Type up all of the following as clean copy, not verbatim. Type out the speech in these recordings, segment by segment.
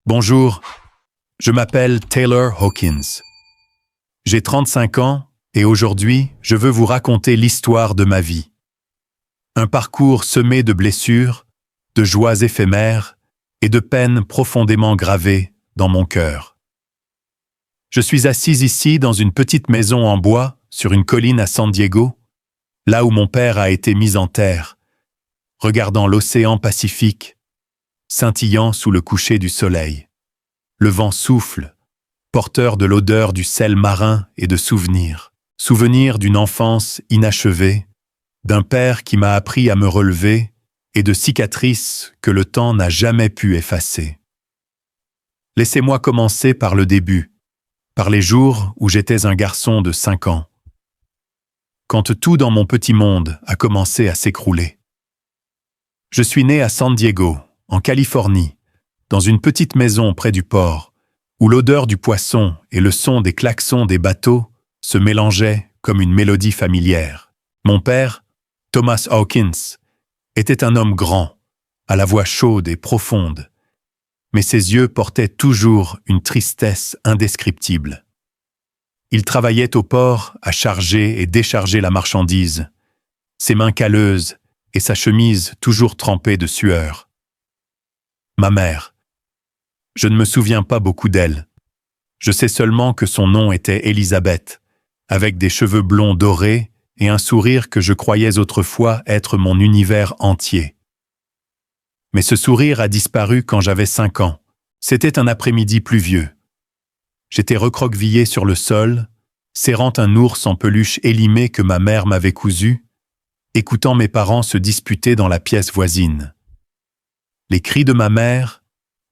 Bonjour, je m'appelle Taylor Hawkins. J'ai 35 ans et aujourd'hui, je veux vous raconter l'histoire de ma vie. Un parcours semé de blessures, de joies éphémères et de peines profondément gravées dans mon cœur. Je suis assise ici dans une petite maison en bois sur une colline à San Diego, là où mon père a été mis en terre, regardant l'océan Pacifique, scintillant sous le coucher du soleil. Le vent souffle, porteur de l'odeur du sel marin et de souvenirs. Souvenirs d'une enfance inachevée, d'un père qui m'a appris à me relever et de cicatrices que le temps n'a jamais pu effacer. Laissez-moi commencer par le début, par les jours où j'étais un garçon de 5 ans. Quand tout dans mon petit monde a commencé à s'écrouler. Je suis né à San Diego, en Californie, dans une petite maison près du port, où l'odeur du poisson et le son des klaxons des bateaux se mélangeaient comme une mélodie familière. Mon père, Thomas Hawkins, était un homme grand, à la voix chaude et profonde, mais ses yeux portaient toujours une tristesse indescriptible. Il travaillait au port à charger et décharger la marchandise, ses mains calleuses et sa chemise toujours trempée de sueur. Ma mère. Je ne me souviens pas beaucoup d'elle. Je sais seulement que son nom était Elisabeth, avec des cheveux blonds dorés et un sourire que je croyais autrefois être mon univers entier. Mais ce sourire a disparu quand j'avais 5 ans. C'était un après-midi pluvieux. J'étais recroquevillé sur le sol, serrant un ours en peluche élimé que ma mère m'avait cousu, écoutant mes parents se disputer dans la pièce voisine. Les cris de ma mère,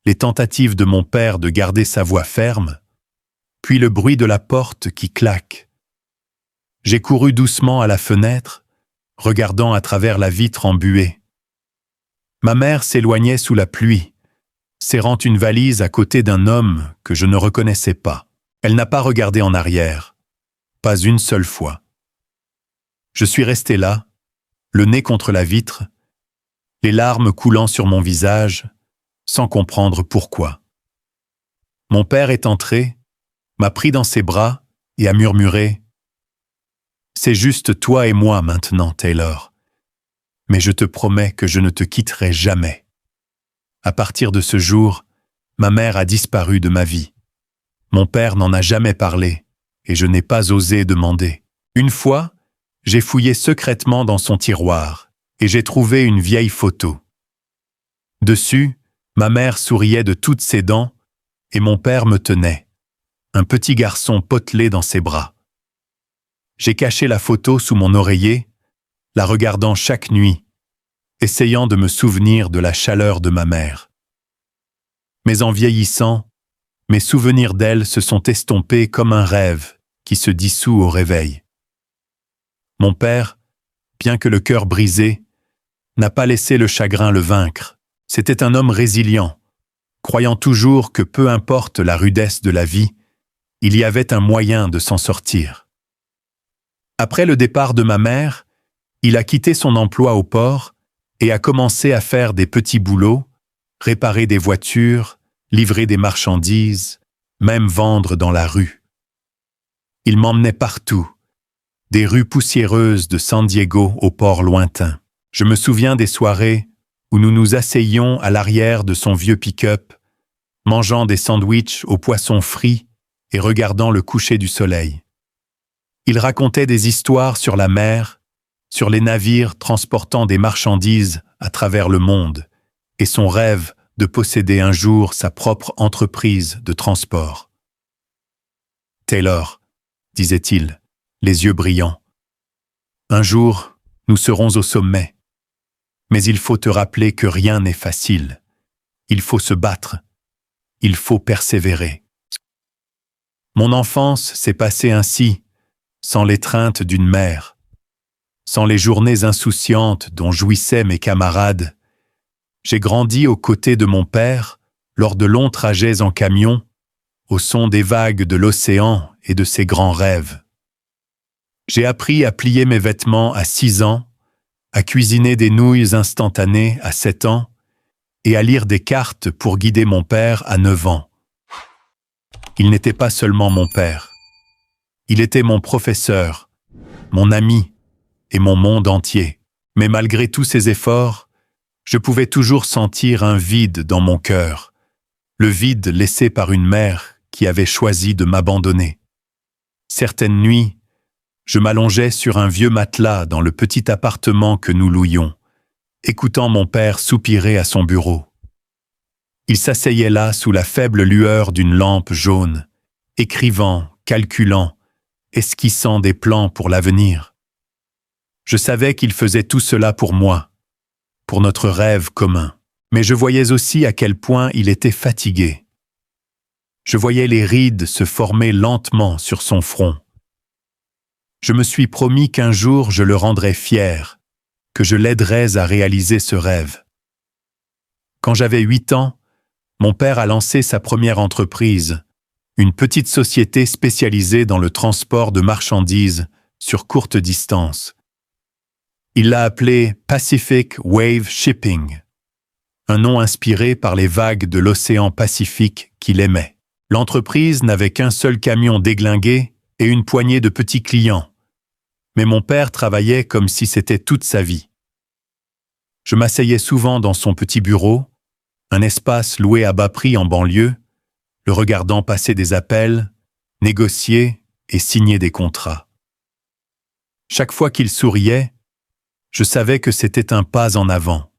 les tentatives de mon père de garder sa voix ferme, puis le bruit de la porte qui claque. J'ai couru doucement à la fenêtre, regardant à travers la vitre embuée. Ma mère s'éloignait sous la pluie, serrant une valise à côté d'un homme que je ne reconnaissais pas. Elle n'a pas regardé en arrière, pas une seule fois. Je suis resté là, le nez contre la vitre, les larmes coulant sur mon visage, sans comprendre pourquoi. Mon père est entré, m'a pris dans ses bras et a murmuré « C'est juste toi et moi maintenant, Taylor. Mais je te promets que je ne te quitterai jamais. » À partir de ce jour, ma mère a disparu de ma vie. Mon père n'en a jamais parlé et je n'ai pas osé demander. Une fois, j'ai fouillé secrètement dans son tiroir et j'ai trouvé une vieille photo. Dessus, ma mère souriait de toutes ses dents et mon père me tenait, un petit garçon potelé dans ses bras. J'ai caché la photo sous mon oreiller, la regardant chaque nuit, essayant de me souvenir de la chaleur de ma mère. Mais en vieillissant, mes souvenirs d'elle se sont estompés comme un rêve qui se dissout au réveil. Mon père, bien que le cœur brisé, n'a pas laissé le chagrin le vaincre. C'était un homme résilient, croyant toujours que peu importe la rudesse de la vie, il y avait un moyen de s'en sortir. Après le départ de ma mère, il a quitté son emploi au port et a commencé à faire des petits boulots, réparer des voitures, livrer des marchandises, même vendre dans la rue. Il m'emmenait partout, des rues poussiéreuses de San Diego au port lointain. Je me souviens des soirées où nous nous asseyions à l'arrière de son vieux pick-up, mangeant des sandwichs aux poissons frits et regardant le coucher du soleil. Il racontait des histoires sur la mer, sur les navires transportant des marchandises à travers le monde, et son rêve de posséder un jour sa propre entreprise de transport. « Taylor, » disait-il, les yeux brillants, « un jour, nous serons au sommet. Mais il faut te rappeler que rien n'est facile. Il faut se battre. Il faut persévérer. » Mon enfance s'est passée ainsi, sans l'étreinte d'une mère, sans les journées insouciantes dont jouissaient mes camarades. J'ai grandi aux côtés de mon père, lors de longs trajets en camion, au son des vagues de l'océan et de ses grands rêves. J'ai appris à plier mes vêtements à 6 ans, à cuisiner des nouilles instantanées à 7 ans et à lire des cartes pour guider mon père à 9 ans. Il n'était pas seulement mon père. Il était mon professeur, mon ami et mon monde entier. Mais malgré tous ces efforts, je pouvais toujours sentir un vide dans mon cœur, le vide laissé par une mère qui avait choisi de m'abandonner. Certaines nuits, je m'allongeais sur un vieux matelas dans le petit appartement que nous louions, écoutant mon père soupirer à son bureau. Il s'asseyait là sous la faible lueur d'une lampe jaune, écrivant, calculant, esquissant des plans pour l'avenir. Je savais qu'il faisait tout cela pour moi, pour notre rêve commun, mais je voyais aussi à quel point il était fatigué. Je voyais les rides se former lentement sur son front. Je me suis promis qu'un jour je le rendrais fier, que je l'aiderais à réaliser ce rêve. Quand j'avais 8 ans, mon père a lancé sa première entreprise, une petite société spécialisée dans le transport de marchandises sur courte distance. Il l'a appelée Pacific Wave Shipping, un nom inspiré par les vagues de l'océan Pacifique qu'il aimait. L'entreprise n'avait qu'un seul camion déglingué et une poignée de petits clients, mais mon père travaillait comme si c'était toute sa vie. Je m'asseyais souvent dans son petit bureau, un espace loué à bas prix en banlieue, le regardant passer des appels, négocier et signer des contrats. Chaque fois qu'il souriait, je savais que c'était un pas en avant.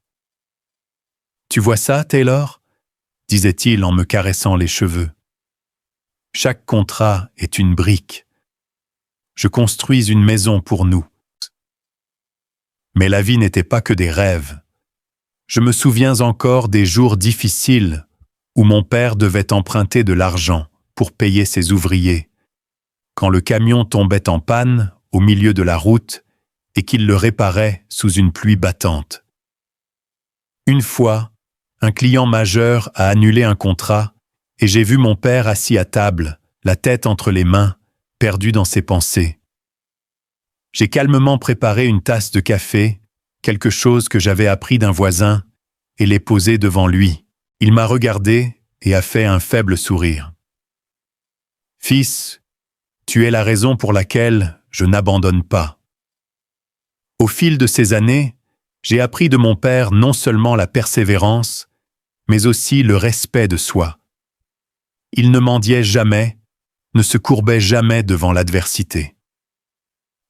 « Tu vois ça, Taylor ?» disait-il en me caressant les cheveux. « Chaque contrat est une brique. Je construis une maison pour nous. » Mais la vie n'était pas que des rêves. Je me souviens encore des jours difficiles où mon père devait emprunter de l'argent pour payer ses ouvriers, quand le camion tombait en panne au milieu de la route et qu'il le réparait sous une pluie battante. Une fois, un client majeur a annulé un contrat et j'ai vu mon père assis à table, la tête entre les mains, perdu dans ses pensées. J'ai calmement préparé une tasse de café, quelque chose que j'avais appris d'un voisin, et l'ai posé devant lui. Il m'a regardé et a fait un faible sourire. « Fils, tu es la raison pour laquelle je n'abandonne pas. » Au fil de ces années, j'ai appris de mon père non seulement la persévérance, mais aussi le respect de soi. Il ne mendiait jamais, ne se courbait jamais devant l'adversité.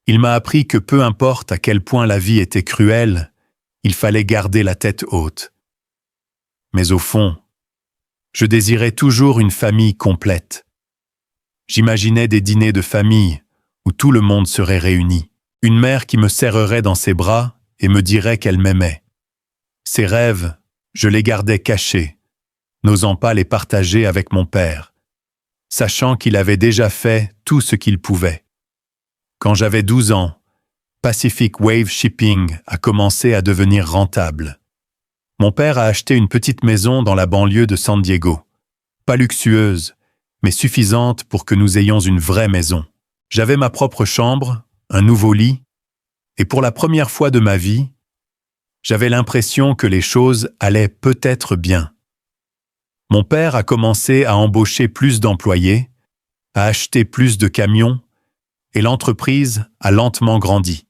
Il m'a appris que peu importe à quel point la vie était cruelle, il fallait garder la tête haute. Mais au fond, je désirais toujours une famille complète. J'imaginais des dîners de famille où tout le monde serait réuni. Une mère qui me serrerait dans ses bras et me dirait qu'elle m'aimait. Ces rêves, je les gardais cachés, n'osant pas les partager avec mon père, sachant qu'il avait déjà fait tout ce qu'il pouvait. Quand j'avais 12 ans, Pacific Wave Shipping a commencé à devenir rentable. Mon père a acheté une petite maison dans la banlieue de San Diego. Pas luxueuse, mais suffisante pour que nous ayons une vraie maison. J'avais ma propre chambre, un nouveau lit, et pour la première fois de ma vie, j'avais l'impression que les choses allaient peut-être bien. Mon père a commencé à embaucher plus d'employés, à acheter plus de camions, et l'entreprise a lentement grandi.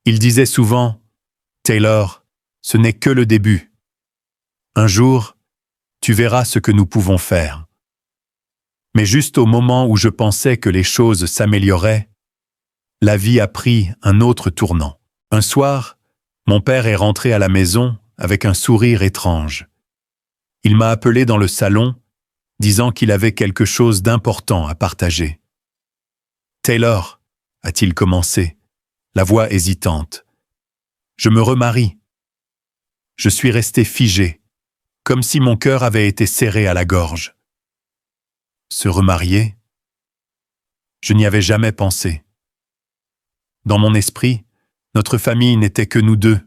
Il disait souvent « Taylor, ce n'est que le début. Un jour, tu verras ce que nous pouvons faire. » Mais juste au moment où je pensais que les choses s'amélioraient, la vie a pris un autre tournant. Un soir, mon père est rentré à la maison avec un sourire étrange. Il m'a appelé dans le salon, disant qu'il avait quelque chose d'important à partager. « Taylor, » a-t-il commencé, la voix hésitante. « Je me remarie. » Je suis resté figé, comme si mon cœur avait été serré à la gorge. Se remarier? Je n'y avais jamais pensé. Dans mon esprit, notre famille n'était que nous deux,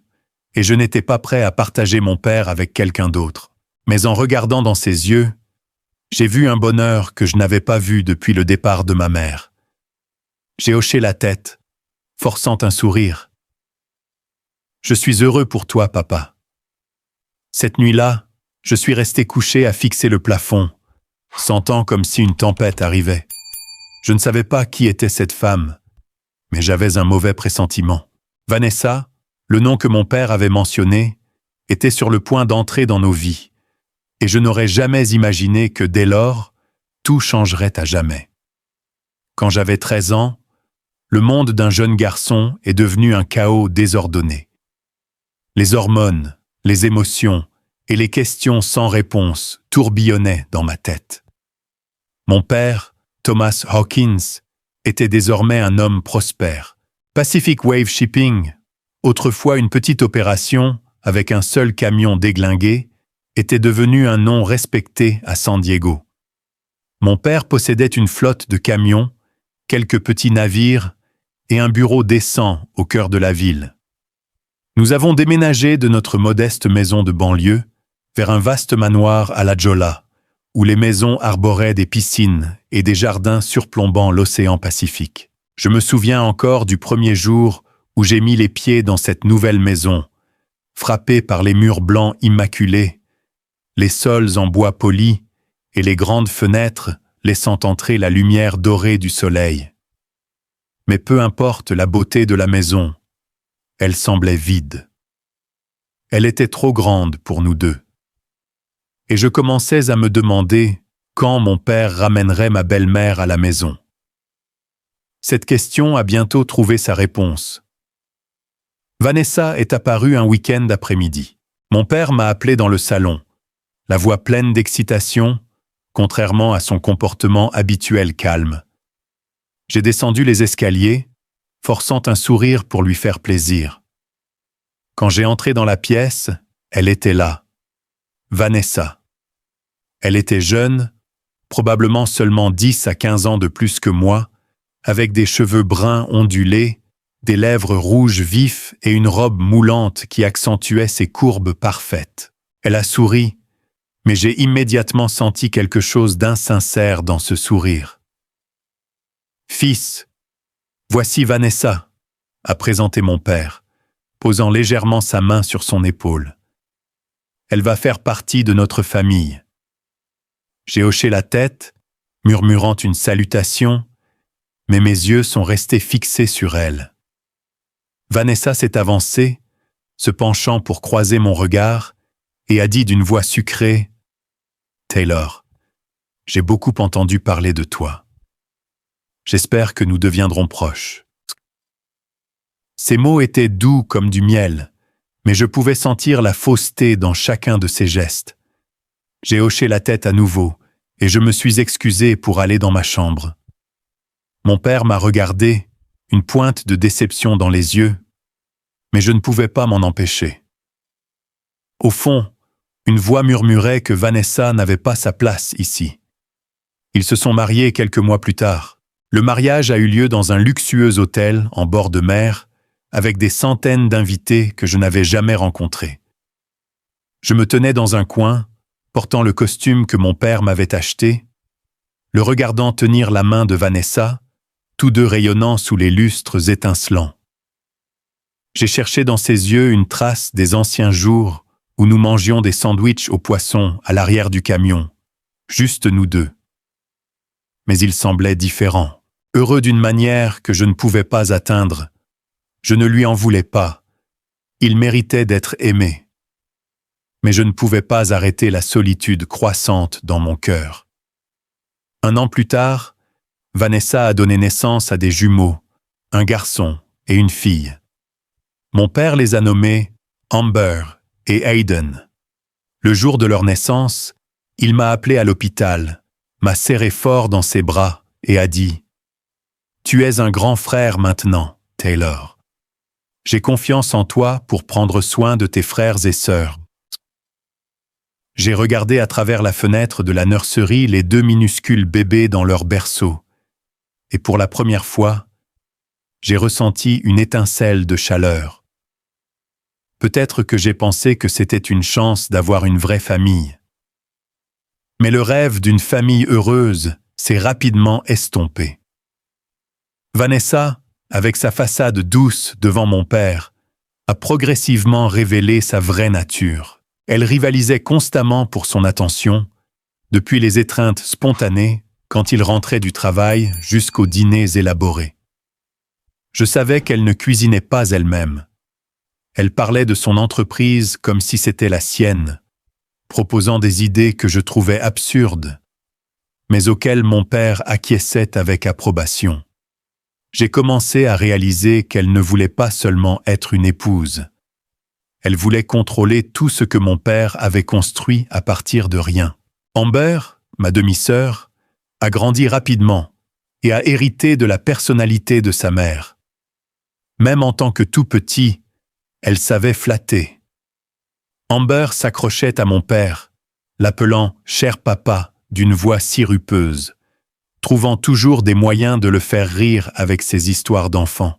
et je n'étais pas prêt à partager mon père avec quelqu'un d'autre. Mais en regardant dans ses yeux, j'ai vu un bonheur que je n'avais pas vu depuis le départ de ma mère. J'ai hoché la tête, forçant un sourire. « Je suis heureux pour toi, papa. » Cette nuit-là, je suis resté couché à fixer le plafond, sentant comme si une tempête arrivait. Je ne savais pas qui était cette femme, mais j'avais un mauvais pressentiment. Vanessa, le nom que mon père avait mentionné, était sur le point d'entrer dans nos vies, et je n'aurais jamais imaginé que dès lors, tout changerait à jamais. Quand j'avais 13 ans, le monde d'un jeune garçon est devenu un chaos désordonné. Les hormones, les émotions et les questions sans réponse tourbillonnaient dans ma tête. Mon père, Thomas Hawkins, était désormais un homme prospère. Pacific Wave Shipping, autrefois une petite opération avec un seul camion déglingué, était devenu un nom respecté à San Diego. Mon père possédait une flotte de camions, quelques petits navires et un bureau décent au cœur de la ville. Nous avons déménagé de notre modeste maison de banlieue vers un vaste manoir à La Jolla, où les maisons arboraient des piscines et des jardins surplombant l'océan Pacifique. Je me souviens encore du premier jour où j'ai mis les pieds dans cette nouvelle maison, frappée par les murs blancs immaculés, les sols en bois poli et les grandes fenêtres laissant entrer la lumière dorée du soleil. Mais peu importe la beauté de la maison, elle semblait vide. Elle était trop grande pour nous deux. Et je commençais à me demander quand mon père ramènerait ma belle-mère à la maison. Cette question a bientôt trouvé sa réponse. Vanessa est apparue un week-end après-midi. Mon père m'a appelé dans le salon, la voix pleine d'excitation, contrairement à son comportement habituel calme. J'ai descendu les escaliers, forçant un sourire pour lui faire plaisir. Quand j'ai entré dans la pièce, elle était là, Vanessa. Elle était jeune, probablement seulement 10 à 15 ans de plus que moi, avec des cheveux bruns ondulés, des lèvres rouges vifs et une robe moulante qui accentuait ses courbes parfaites. Elle a souri, mais j'ai immédiatement senti quelque chose d'insincère dans ce sourire. « Fils, voici Vanessa », a présenté mon père, posant légèrement sa main sur son épaule. « Elle va faire partie de notre famille. » J'ai hoché la tête, murmurant une salutation, mais mes yeux sont restés fixés sur elle. Vanessa s'est avancée, se penchant pour croiser mon regard, et a dit d'une voix sucrée « Taylor, j'ai beaucoup entendu parler de toi. J'espère que nous deviendrons proches. » Ces mots étaient doux comme du miel, mais je pouvais sentir la fausseté dans chacun de ses gestes. J'ai hoché la tête à nouveau, et je me suis excusé pour aller dans ma chambre. Mon père m'a regardé, une pointe de déception dans les yeux, mais je ne pouvais pas m'en empêcher. Au fond, une voix murmurait que Vanessa n'avait pas sa place ici. Ils se sont mariés quelques mois plus tard. Le mariage a eu lieu dans un luxueux hôtel en bord de mer, avec des centaines d'invités que je n'avais jamais rencontrés. Je me tenais dans un coin, portant le costume que mon père m'avait acheté, le regardant tenir la main de Vanessa, tous deux rayonnant sous les lustres étincelants. J'ai cherché dans ses yeux une trace des anciens jours où nous mangions des sandwichs au poisson à l'arrière du camion, juste nous deux. Mais il semblait différent, heureux d'une manière que je ne pouvais pas atteindre. Je ne lui en voulais pas. Il méritait d'être aimé. Mais je ne pouvais pas arrêter la solitude croissante dans mon cœur. 1 an plus tard, Vanessa a donné naissance à des jumeaux, un garçon et une fille. Mon père les a nommés Amber et Hayden. Le jour de leur naissance, il m'a appelé à l'hôpital, m'a serré fort dans ses bras et a dit « Tu es un grand frère maintenant, Taylor. J'ai confiance en toi pour prendre soin de tes frères et sœurs. » J'ai regardé à travers la fenêtre de la nurserie les 2 minuscules bébés dans leur berceau, et pour la première fois, j'ai ressenti une étincelle de chaleur. Peut-être que j'ai pensé que c'était une chance d'avoir une vraie famille. Mais le rêve d'une famille heureuse s'est rapidement estompé. Vanessa, avec sa façade douce devant mon père, a progressivement révélé sa vraie nature. Elle rivalisait constamment pour son attention, depuis les étreintes spontanées quand il rentrait du travail jusqu'aux dîners élaborés. Je savais qu'elle ne cuisinait pas elle-même. Elle parlait de son entreprise comme si c'était la sienne, proposant des idées que je trouvais absurdes, mais auxquelles mon père acquiesçait avec approbation. J'ai commencé à réaliser qu'elle ne voulait pas seulement être une épouse. Elle voulait contrôler tout ce que mon père avait construit à partir de rien. Amber, ma demi-sœur, a grandi rapidement et a hérité de la personnalité de sa mère. Même en tant que tout petit, elle savait flatter. Amber s'accrochait à mon père, l'appelant « cher papa » d'une voix sirupeuse, trouvant toujours des moyens de le faire rire avec ses histoires d'enfants.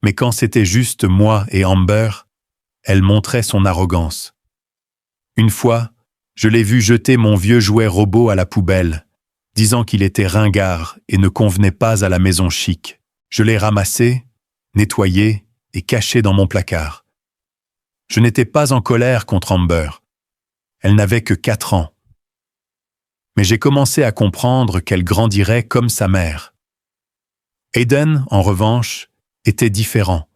Mais quand c'était juste moi et Amber, elle montrait son arrogance. Une fois, je l'ai vu jeter mon vieux jouet robot à la poubelle, disant qu'il était ringard et ne convenait pas à la maison chic. Je l'ai ramassé, nettoyé et caché dans mon placard. Je n'étais pas en colère contre Amber. Elle n'avait que 4 ans. Mais j'ai commencé à comprendre qu'elle grandirait comme sa mère. Aiden, en revanche, était différent.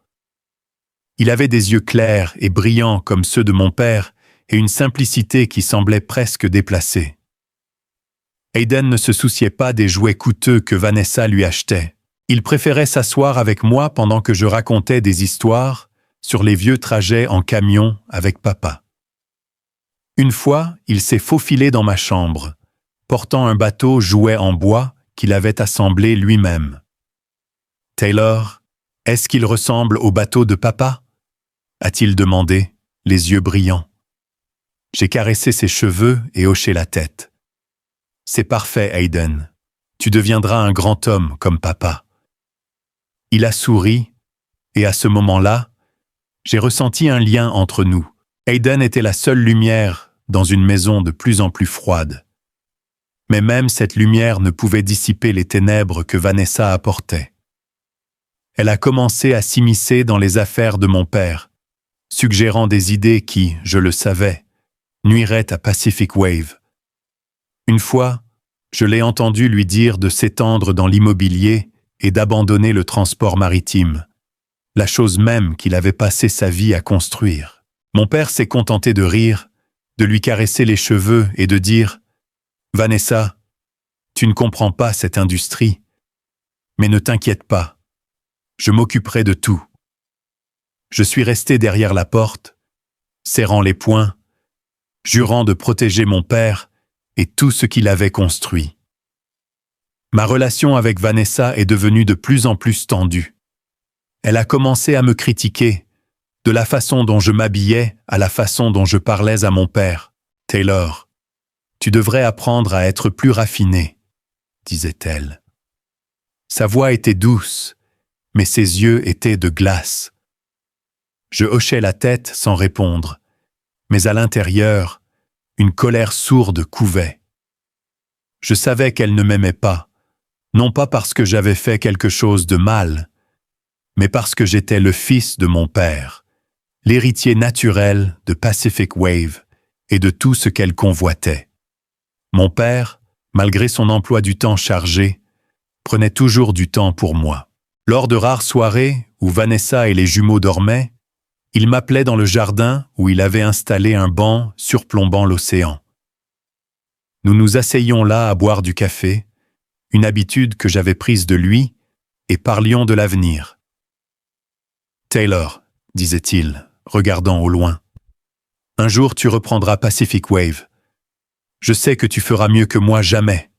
Il avait des yeux clairs et brillants comme ceux de mon père et une simplicité qui semblait presque déplacée. Aiden ne se souciait pas des jouets coûteux que Vanessa lui achetait. Il préférait s'asseoir avec moi pendant que je racontais des histoires sur les vieux trajets en camion avec papa. Une fois, il s'est faufilé dans ma chambre, portant un bateau jouet en bois qu'il avait assemblé lui-même. « Taylor, est-ce qu'il ressemble au bateau de papa ?» a-t-il demandé, les yeux brillants. J'ai caressé ses cheveux et hoché la tête. « C'est parfait, Aiden. Tu deviendras un grand homme comme papa. » Il a souri, et à ce moment-là, j'ai ressenti un lien entre nous. Aiden était la seule lumière dans une maison de plus en plus froide. Mais même cette lumière ne pouvait dissiper les ténèbres que Vanessa apportait. Elle a commencé à s'immiscer dans les affaires de mon père, suggérant des idées qui, je le savais, nuiraient à Pacific Wave. Une fois, je l'ai entendu lui dire de s'étendre dans l'immobilier et d'abandonner le transport maritime, la chose même qu'il avait passé sa vie à construire. Mon père s'est contenté de rire, de lui caresser les cheveux et de dire « Vanessa, tu ne comprends pas cette industrie, mais ne t'inquiète pas, je m'occuperai de tout. » Je suis resté derrière la porte, serrant les poings, jurant de protéger mon père et tout ce qu'il avait construit. Ma relation avec Vanessa est devenue de plus en plus tendue. Elle a commencé à me critiquer, de la façon dont je m'habillais à la façon dont je parlais à mon père. « Taylor, tu devrais apprendre à être plus raffiné, » disait-elle. Sa voix était douce, mais ses yeux étaient de glace. Je hochais la tête sans répondre, mais à l'intérieur, une colère sourde couvait. Je savais qu'elle ne m'aimait pas, non pas parce que j'avais fait quelque chose de mal, mais parce que j'étais le fils de mon père, l'héritier naturel de Pacific Wave et de tout ce qu'elle convoitait. Mon père, malgré son emploi du temps chargé, prenait toujours du temps pour moi. Lors de rares soirées où Vanessa et les jumeaux dormaient, il m'appelait dans le jardin où il avait installé un banc surplombant l'océan. Nous nous asseyions là à boire du café, une habitude que j'avais prise de lui, et parlions de l'avenir. « Taylor, » disait-il, regardant au loin, « un jour tu reprendras Pacific Wave. Je sais que tu feras mieux que moi jamais. »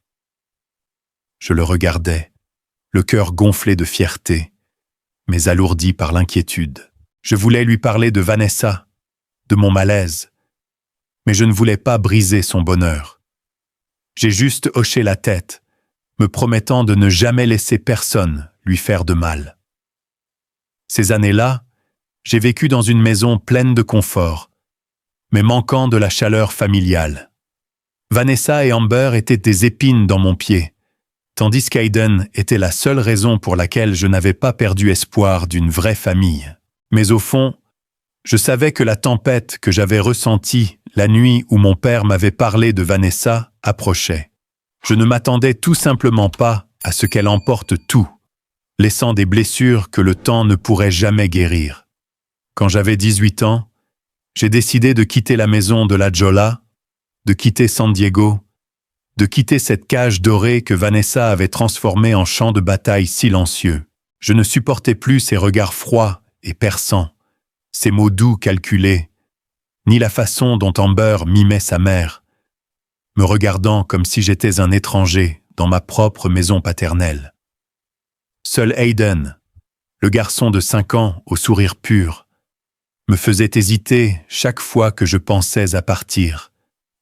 Je le regardais, le cœur gonflé de fierté, mais alourdi par l'inquiétude. Je voulais lui parler de Vanessa, de mon malaise, mais je ne voulais pas briser son bonheur. J'ai juste hoché la tête, me promettant de ne jamais laisser personne lui faire de mal. Ces années-là, j'ai vécu dans une maison pleine de confort, mais manquant de la chaleur familiale. Vanessa et Amber étaient des épines dans mon pied, tandis qu'Aiden était la seule raison pour laquelle je n'avais pas perdu espoir d'une vraie famille. Mais au fond, Je savais que la tempête que j'avais ressentie la nuit où mon père m'avait parlé de Vanessa approchait. Je ne m'attendais tout simplement pas à ce qu'elle emporte tout, laissant des blessures que le temps ne pourrait jamais guérir. Quand j'avais 18 ans, j'ai décidé de quitter la maison de la Jolla, de quitter San Diego, de quitter cette cage dorée que Vanessa avait transformée en champ de bataille silencieux. Je ne supportais plus ses regards froids et perçants, ses mots doux calculés, ni la façon dont Amber mimait sa mère, me regardant comme si j'étais un étranger dans ma propre maison paternelle. Seul Hayden, le garçon de 5 ans au sourire pur, me faisait hésiter chaque fois que je pensais à partir,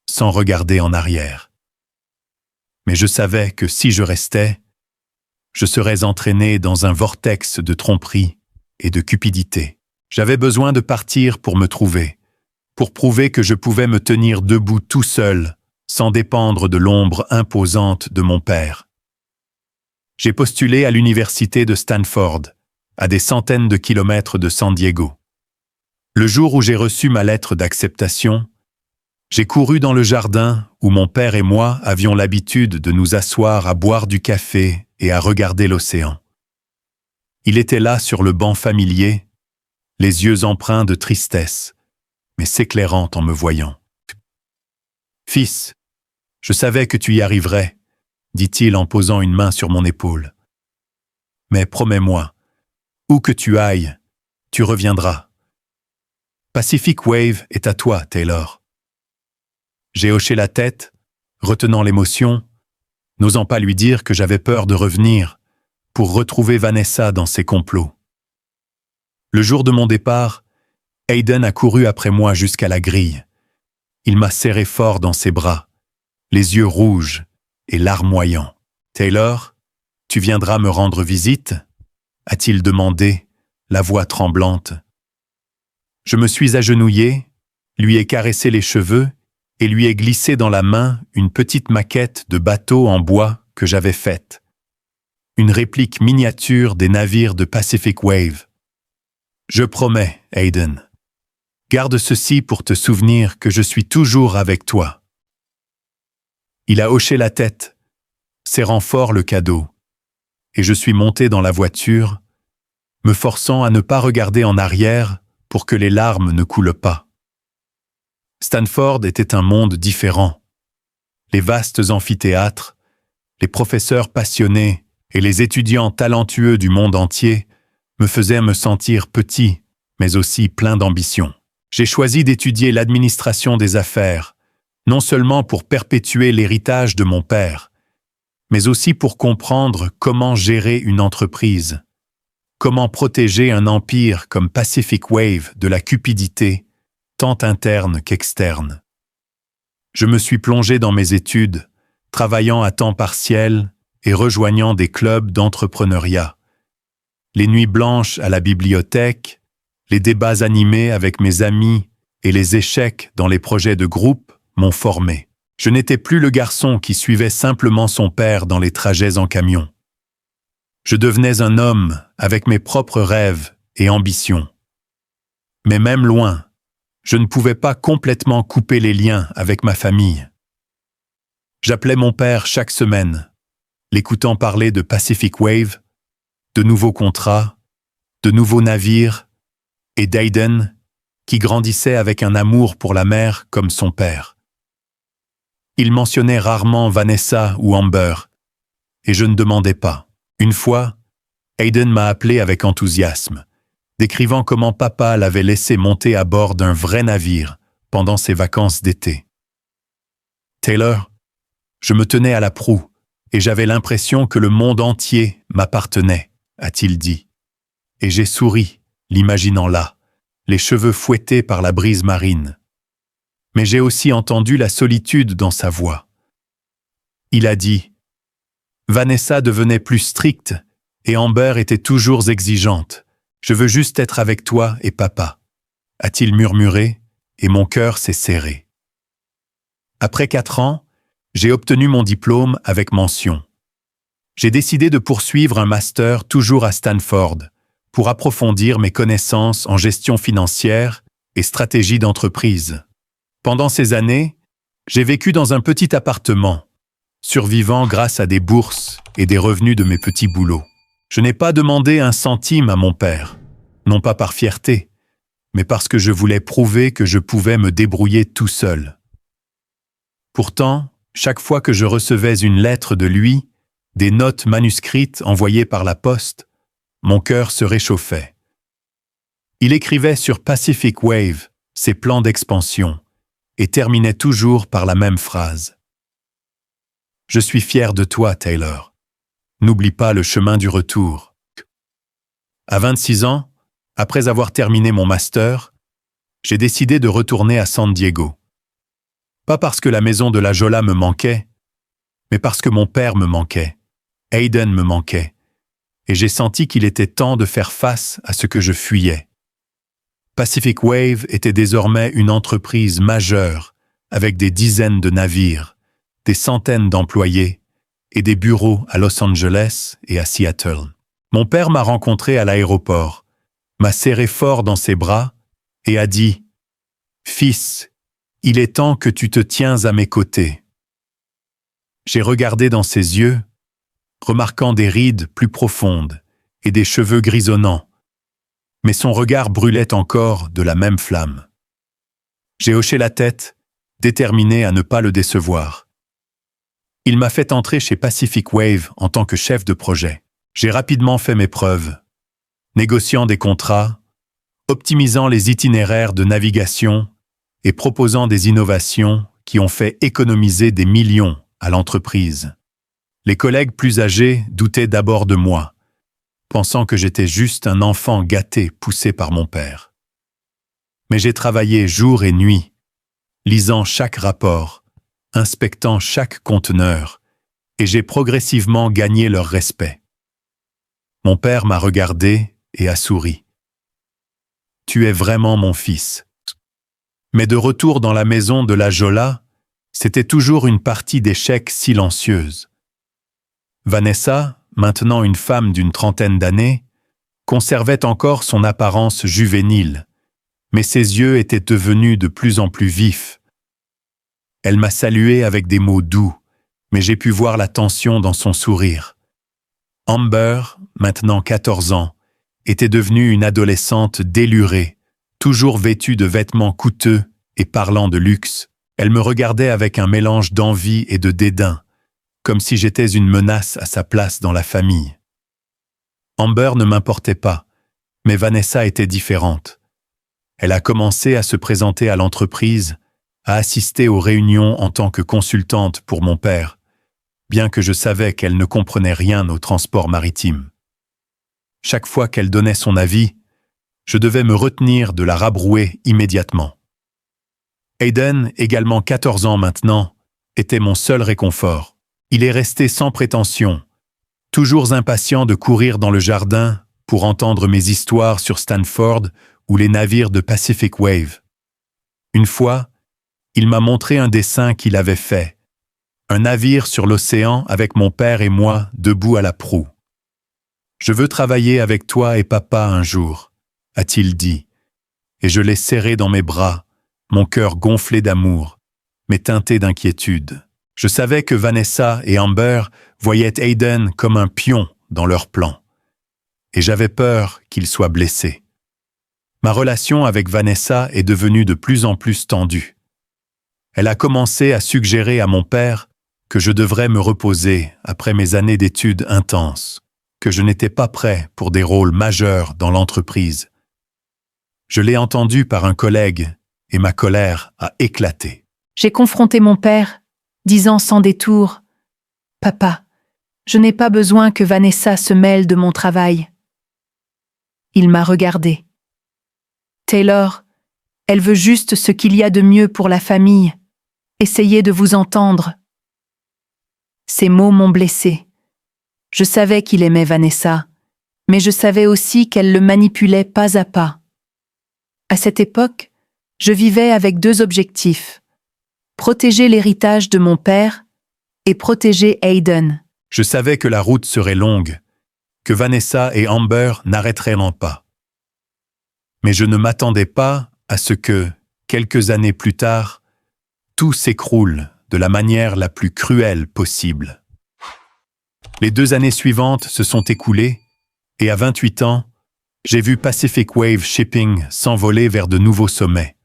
sans regarder en arrière. Mais je savais que si je restais, je serais entraîné dans un vortex de tromperie et de cupidité. J'avais besoin de partir pour me trouver, pour prouver que je pouvais me tenir debout tout seul, sans dépendre de l'ombre imposante de mon père. J'ai postulé à l'université de Stanford, à des centaines de kilomètres de San Diego. Le jour où j'ai reçu ma lettre d'acceptation, j'ai couru dans le jardin où mon père et moi avions l'habitude de nous asseoir à boire du café et à regarder l'océan. Il était là sur le banc familier, les yeux empreints de tristesse, mais s'éclairant en me voyant. « Fils, je savais que tu y arriverais, » dit-il en posant une main sur mon épaule. « Mais promets-moi, où que tu ailles, tu reviendras. Pacific Wave est à toi, Taylor. » J'ai hoché la tête, retenant l'émotion, n'osant pas lui dire que j'avais peur de revenir pour retrouver Vanessa dans ses complots. Le jour de mon départ, Hayden a couru après moi jusqu'à la grille. Il m'a serré fort dans ses bras, les yeux rouges et larmoyants. « Taylor, tu viendras me rendre visite ?» a-t-il demandé, la voix tremblante. Je me suis agenouillé, lui ai caressé les cheveux et lui ai glissé dans la main une petite maquette de bateau en bois que j'avais faite. Une réplique miniature des navires de Pacific Wave. « Je promets, Hayden. Garde ceci pour te souvenir que je suis toujours avec toi. » Il a hoché la tête, serrant fort le cadeau, et je suis monté dans la voiture, me forçant à ne pas regarder en arrière pour que les larmes ne coulent pas. Stanford était un monde différent. Les vastes amphithéâtres, les professeurs passionnés et les étudiants talentueux du monde entier me faisaient me sentir petit, mais aussi plein d'ambition. J'ai choisi d'étudier l'administration des affaires, non seulement pour perpétuer l'héritage de mon père, mais aussi pour comprendre comment gérer une entreprise, comment protéger un empire comme Pacific Wave de la cupidité, tant interne qu'externe. Je me suis plongé dans mes études, travaillant à temps partiel et rejoignant des clubs d'entrepreneuriat. Les nuits blanches à la bibliothèque, les débats animés avec mes amis et les échecs dans les projets de groupe m'ont formé. Je n'étais plus le garçon qui suivait simplement son père dans les trajets en camion. Je devenais un homme avec mes propres rêves et ambitions. Mais même loin, je ne pouvais pas complètement couper les liens avec ma famille. J'appelais mon père chaque semaine, l'écoutant parler de Pacific Wave, de nouveaux contrats, de nouveaux navires, et d'Hayden, qui grandissait avec un amour pour la mer comme son père. Il mentionnait rarement Vanessa ou Amber, et je ne demandais pas. Une fois, Hayden m'a appelé avec enthousiasme, décrivant comment papa l'avait laissé monter à bord d'un vrai navire pendant ses vacances d'été. « Taylor, je me tenais à la proue et j'avais l'impression que le monde entier m'appartenait, » a-t-il dit. Et j'ai souri, l'imaginant là, les cheveux fouettés par la brise marine. Mais j'ai aussi entendu la solitude dans sa voix. Il a dit « Vanessa devenait plus stricte et Amber était toujours exigeante. Je veux juste être avec toi et papa, » a-t-il murmuré, et mon cœur s'est serré. Après 4 ans, j'ai obtenu mon diplôme avec mention. J'ai décidé de poursuivre un master toujours à Stanford pour approfondir mes connaissances en gestion financière et stratégie d'entreprise. Pendant ces années, j'ai vécu dans un petit appartement, survivant grâce à des bourses et des revenus de mes petits boulots. Je n'ai pas demandé un centime à mon père, non pas par fierté, mais parce que je voulais prouver que je pouvais me débrouiller tout seul. Pourtant, chaque fois que je recevais une lettre de lui, des notes manuscrites envoyées par la poste, mon cœur se réchauffait. Il écrivait sur Pacific Wave ses plans d'expansion et terminait toujours par la même phrase. « Je suis fier de toi, Taylor. N'oublie pas le chemin du retour. » À 26 ans, après avoir terminé mon master, j'ai décidé de retourner à San Diego. Pas parce que la maison de la Jolla me manquait, mais parce que mon père me manquait, Hayden me manquait, et j'ai senti qu'il était temps de faire face à ce que je fuyais. Pacific Wave était désormais une entreprise majeure, avec des dizaines de navires, des centaines d'employés et des bureaux à Los Angeles et à Seattle. Mon père m'a rencontré à l'aéroport, m'a serré fort dans ses bras et a dit « Fils, il est temps que tu te tiens à mes côtés. » J'ai regardé dans ses yeux, remarquant des rides plus profondes et des cheveux grisonnants, mais son regard brûlait encore de la même flamme. J'ai hoché la tête, déterminé à ne pas le décevoir. Il m'a fait entrer chez Pacific Wave en tant que chef de projet. J'ai rapidement fait mes preuves, négociant des contrats, optimisant les itinéraires de navigation et proposant des innovations qui ont fait économiser des millions à l'entreprise. Les collègues plus âgés doutaient d'abord de moi, pensant que j'étais juste un enfant gâté poussé par mon père. Mais j'ai travaillé jour et nuit, lisant chaque rapport, inspectant chaque conteneur, et j'ai progressivement gagné leur respect. Mon père m'a regardé et a souri. « Tu es vraiment mon fils. » Mais de retour dans la maison de la Jolla, c'était toujours une partie d'échecs silencieuse. Vanessa, maintenant une femme d'une trentaine d'années, conservait encore son apparence juvénile, mais ses yeux étaient devenus de plus en plus vifs. Elle m'a salué avec des mots doux, mais j'ai pu voir la tension dans son sourire. Amber, maintenant 14 ans, était devenue une adolescente délurée, toujours vêtue de vêtements coûteux et parlant de luxe. Elle me regardait avec un mélange d'envie et de dédain, comme si j'étais une menace à sa place dans la famille. Amber ne m'importait pas, mais Vanessa était différente. Elle a commencé à se présenter à l'entreprise, à assister aux réunions en tant que consultante pour mon père, bien que je savais qu'elle ne comprenait rien au transport maritime. Chaque fois qu'elle donnait son avis, je devais me retenir de la rabrouer immédiatement. Hayden, également 14 ans maintenant, était mon seul réconfort. Il est resté sans prétention, toujours impatient de courir dans le jardin pour entendre mes histoires sur Stanford ou les navires de Pacific Wave. Une fois, il m'a montré un dessin qu'il avait fait, un navire sur l'océan avec mon père et moi debout à la proue. « Je veux travailler avec toi et papa un jour », a-t-il dit, et je l'ai serré dans mes bras, mon cœur gonflé d'amour, mais teinté d'inquiétude. Je savais que Vanessa et Amber voyaient Hayden comme un pion dans leur plan, et j'avais peur qu'il soit blessé. Ma relation avec Vanessa est devenue de plus en plus tendue. Elle a commencé à suggérer à mon père que je devrais me reposer après mes années d'études intenses, que je n'étais pas prêt pour des rôles majeurs dans l'entreprise. Je l'ai entendu par un collègue et ma colère a éclaté. J'ai confronté mon père, disant sans détour « Papa, je n'ai pas besoin que Vanessa se mêle de mon travail. » Il m'a regardé. « Taylor, elle veut juste ce qu'il y a de mieux pour la famille. Essayez de vous entendre. » Ces mots m'ont blessé. Je savais qu'il aimait Vanessa, mais je savais aussi qu'elle le manipulait pas à pas. À cette époque, je vivais avec deux objectifs: protéger l'héritage de mon père et protéger Hayden. Je savais que la route serait longue, que Vanessa et Amber n'arrêteraient pas. Mais je ne m'attendais pas à ce que, quelques années plus tard, tout s'écroule de la manière la plus cruelle possible. Les 2 années suivantes se sont écoulées et à 28 ans, j'ai vu Pacific Wave Shipping s'envoler vers de nouveaux sommets.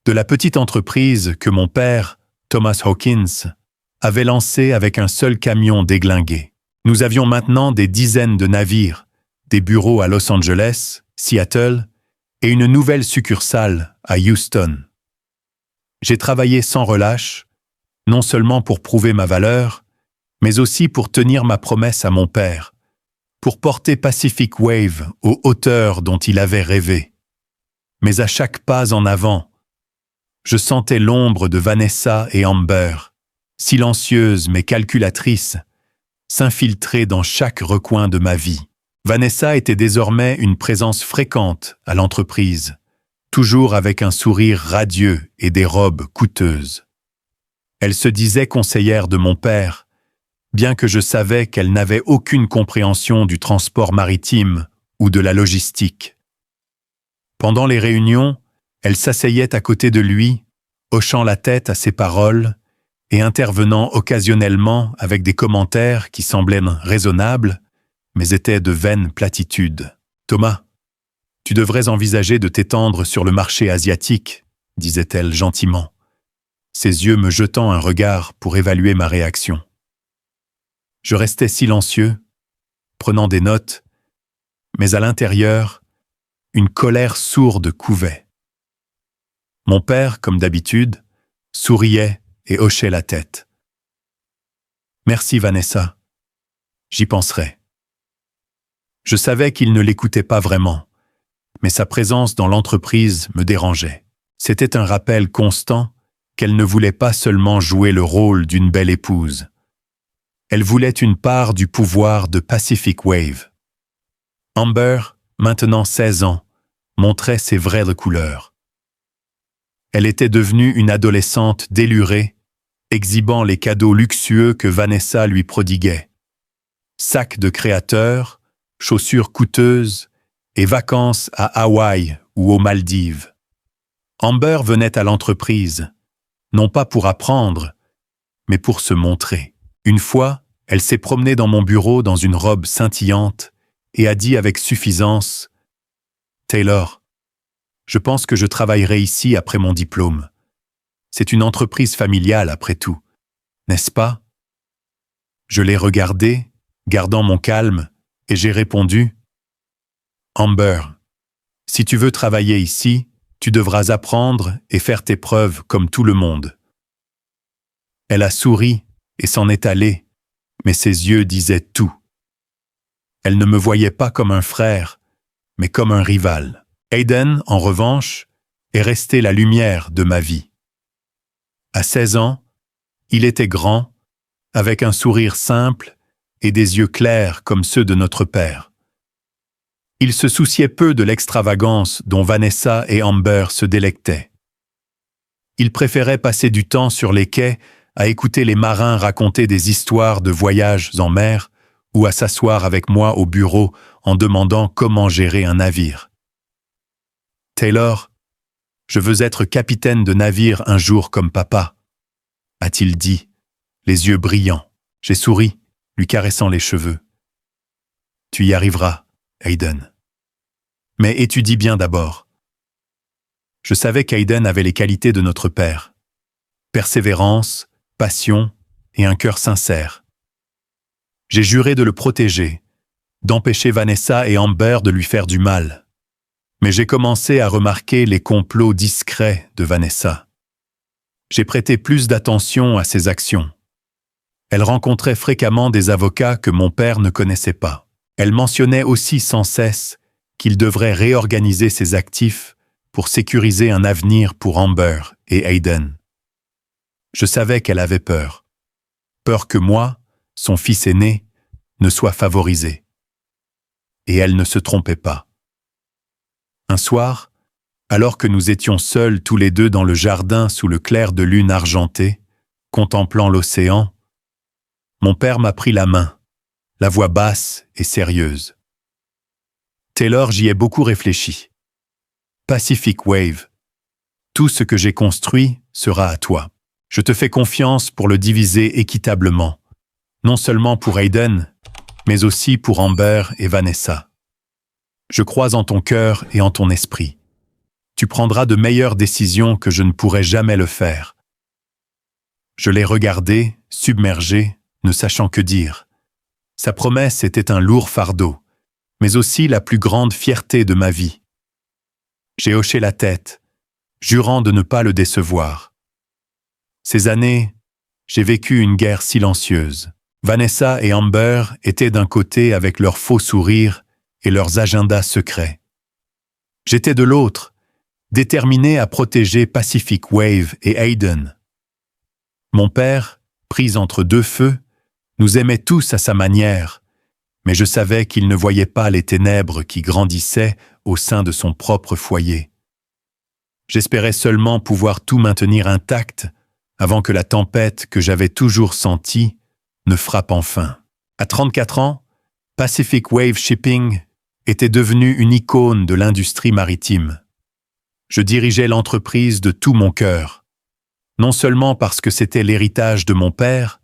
De la petite entreprise que mon père, Thomas Hawkins, avait lancée avec un seul camion déglingué. Nous avions maintenant des dizaines de navires, des bureaux à Los Angeles, Seattle et une nouvelle succursale à Houston. J'ai travaillé sans relâche, non seulement pour prouver ma valeur, mais aussi pour tenir ma promesse à mon père, pour porter Pacific Wave aux hauteurs dont il avait rêvé. Mais à chaque pas en avant, je sentais l'ombre de Vanessa et Amber, silencieuses mais calculatrices, s'infiltrer dans chaque recoin de ma vie. Vanessa était désormais une présence fréquente à l'entreprise, toujours avec un sourire radieux et des robes coûteuses. Elle se disait conseillère de mon père, bien que je savais qu'elle n'avait aucune compréhension du transport maritime ou de la logistique. Pendant les réunions, elle s'asseyait à côté de lui, hochant la tête à ses paroles et intervenant occasionnellement avec des commentaires qui semblaient raisonnables, mais étaient de vaines platitudes. « Thomas, tu devrais envisager de t'étendre sur le marché asiatique, » disait-elle gentiment, ses yeux me jetant un regard pour évaluer ma réaction. Je restais silencieux, prenant des notes, mais à l'intérieur, une colère sourde couvait. Mon père, comme d'habitude, souriait et hochait la tête. « Merci Vanessa, j'y penserai. » Je savais qu'il ne l'écoutait pas vraiment, mais sa présence dans l'entreprise me dérangeait. C'était un rappel constant qu'elle ne voulait pas seulement jouer le rôle d'une belle épouse. Elle voulait une part du pouvoir de Pacific Wave. Amber, maintenant 16 ans, montrait ses vraies couleurs. Elle était devenue une adolescente délurée, exhibant les cadeaux luxueux que Vanessa lui prodiguait. Sacs de créateurs, chaussures coûteuses et vacances à Hawaï ou aux Maldives. Amber venait à l'entreprise, non pas pour apprendre, mais pour se montrer. Une fois, elle s'est promenée dans mon bureau dans une robe scintillante et a dit avec suffisance « Taylor, je pense que je travaillerai ici après mon diplôme. C'est une entreprise familiale après tout, n'est-ce pas ?» Je l'ai regardée, gardant mon calme, et j'ai répondu « Amber, si tu veux travailler ici, tu devras apprendre et faire tes preuves comme tout le monde. » Elle a souri et s'en est allée, mais ses yeux disaient tout. Elle ne me voyait pas comme un frère, mais comme un rival. Hayden, en revanche, est resté la lumière de ma vie. À 16 ans, il était grand, avec un sourire simple et des yeux clairs comme ceux de notre père. Il se souciait peu de l'extravagance dont Vanessa et Amber se délectaient. Il préférait passer du temps sur les quais à écouter les marins raconter des histoires de voyages en mer ou à s'asseoir avec moi au bureau en demandant comment gérer un navire. « Taylor, je veux être capitaine de navire un jour comme papa, » a-t-il dit, les yeux brillants. J'ai souri, lui caressant les cheveux. « Tu y arriveras, Hayden. Mais étudie bien d'abord. » Je savais qu'Hayden avait les qualités de notre père. Persévérance, passion et un cœur sincère. J'ai juré de le protéger, d'empêcher Vanessa et Amber de lui faire du mal. Mais j'ai commencé à remarquer les complots discrets de Vanessa. J'ai prêté plus d'attention à ses actions. Elle rencontrait fréquemment des avocats que mon père ne connaissait pas. Elle mentionnait aussi sans cesse qu'il devrait réorganiser ses actifs pour sécuriser un avenir pour Amber et Hayden. Je savais qu'elle avait peur. Peur que moi, son fils aîné, ne soit favorisé. Et elle ne se trompait pas. Un soir, alors que nous étions seuls tous les deux dans le jardin sous le clair de lune argentée, contemplant l'océan, mon père m'a pris la main, la voix basse et sérieuse. « Taylor, j'y ai beaucoup réfléchi. Pacific Wave, Tout ce que j'ai construit sera à toi. Je te fais confiance pour le diviser équitablement, non seulement pour Hayden, mais aussi pour Amber et Vanessa. Je crois en ton cœur et en ton esprit. Tu prendras de meilleures décisions que je ne pourrais jamais le faire. Je l'ai regardé, submergé, ne sachant que dire. Sa promesse était un lourd fardeau, mais aussi la plus grande fierté de ma vie. J'ai hoché la tête, jurant de ne pas le décevoir. Ces années, j'ai vécu une guerre silencieuse. Vanessa et Amber étaient d'un côté avec leurs faux sourires et leurs agendas secrets. J'étais de l'autre, déterminé à protéger Pacific Wave et Hayden. Mon père, pris entre deux feux, nous aimait tous à sa manière, mais je savais qu'il ne voyait pas les ténèbres qui grandissaient au sein de son propre foyer. J'espérais seulement pouvoir tout maintenir intact avant que la tempête que j'avais toujours sentie ne frappe enfin. À 34 ans, Pacific Wave Shipping était devenu une icône de l'industrie maritime. Je dirigeais l'entreprise de tout mon cœur, non seulement parce que c'était l'héritage de mon père,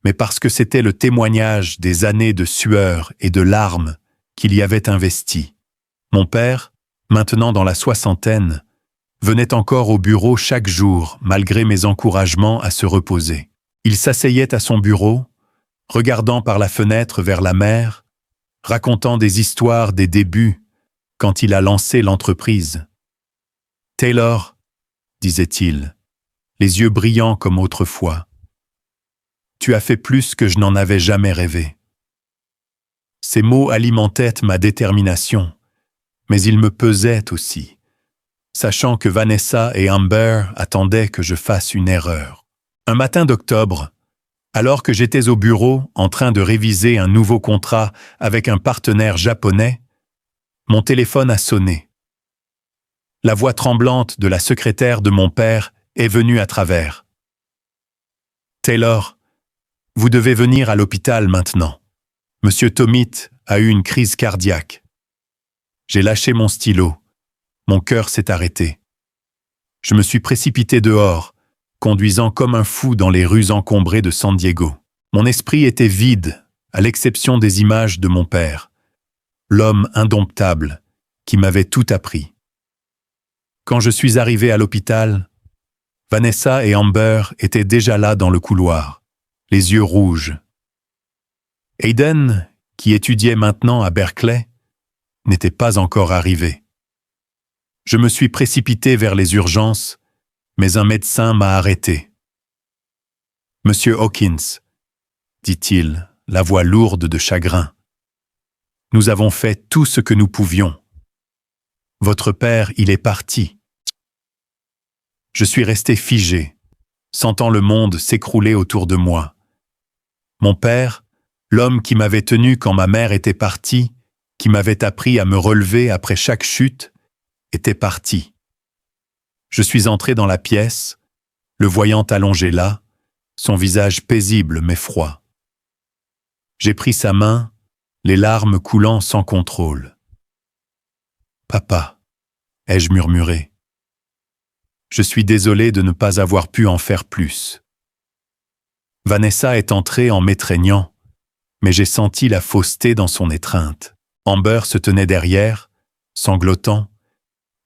mais parce que c'était le témoignage des années de sueur et de larmes qu'il y avait investies. Mon père, maintenant dans la soixantaine, venait encore au bureau chaque jour malgré mes encouragements à se reposer. Il s'asseyait à son bureau, regardant par la fenêtre vers la mer, racontant des histoires des débuts quand il a lancé l'entreprise. « Taylor, disait-il, les yeux brillants comme autrefois, tu as fait plus que je n'en avais jamais rêvé. » Ces mots alimentaient ma détermination, mais ils me pesaient aussi, sachant que Vanessa et Amber attendaient que je fasse une erreur. Un matin d'octobre, alors que j'étais au bureau en train de réviser un nouveau contrat avec un partenaire japonais, mon téléphone a sonné. La voix tremblante de la secrétaire de mon père est venue à travers. « Taylor, vous devez venir à l'hôpital maintenant. Monsieur Tomit a eu une crise cardiaque. » J'ai lâché mon stylo. Mon cœur s'est arrêté. Je me suis précipité dehors, conduisant comme un fou dans les rues encombrées de San Diego. Mon esprit était vide, à l'exception des images de mon père, l'homme indomptable qui m'avait tout appris. Quand je suis arrivé à l'hôpital, Vanessa et Amber étaient déjà là dans le couloir, les yeux rouges. Hayden, qui étudiait maintenant à Berkeley, n'était pas encore arrivé. Je me suis précipité vers les urgences, mais un médecin m'a arrêté. « Monsieur Hawkins, » dit-il, la voix lourde de chagrin, « nous avons fait tout ce que nous pouvions. Votre père, il est parti. » Je suis resté figé, sentant le monde s'écrouler autour de moi. Mon père, l'homme qui m'avait tenu quand ma mère était partie, qui m'avait appris à me relever après chaque chute, était parti. Je suis entré dans la pièce, le voyant allongé là, son visage paisible mais froid. J'ai pris sa main, les larmes coulant sans contrôle. « Papa », ai-je murmuré. Je suis désolé de ne pas avoir pu en faire plus. Vanessa est entrée en m'étreignant, mais j'ai senti la fausseté dans son étreinte. Amber se tenait derrière, sanglotant,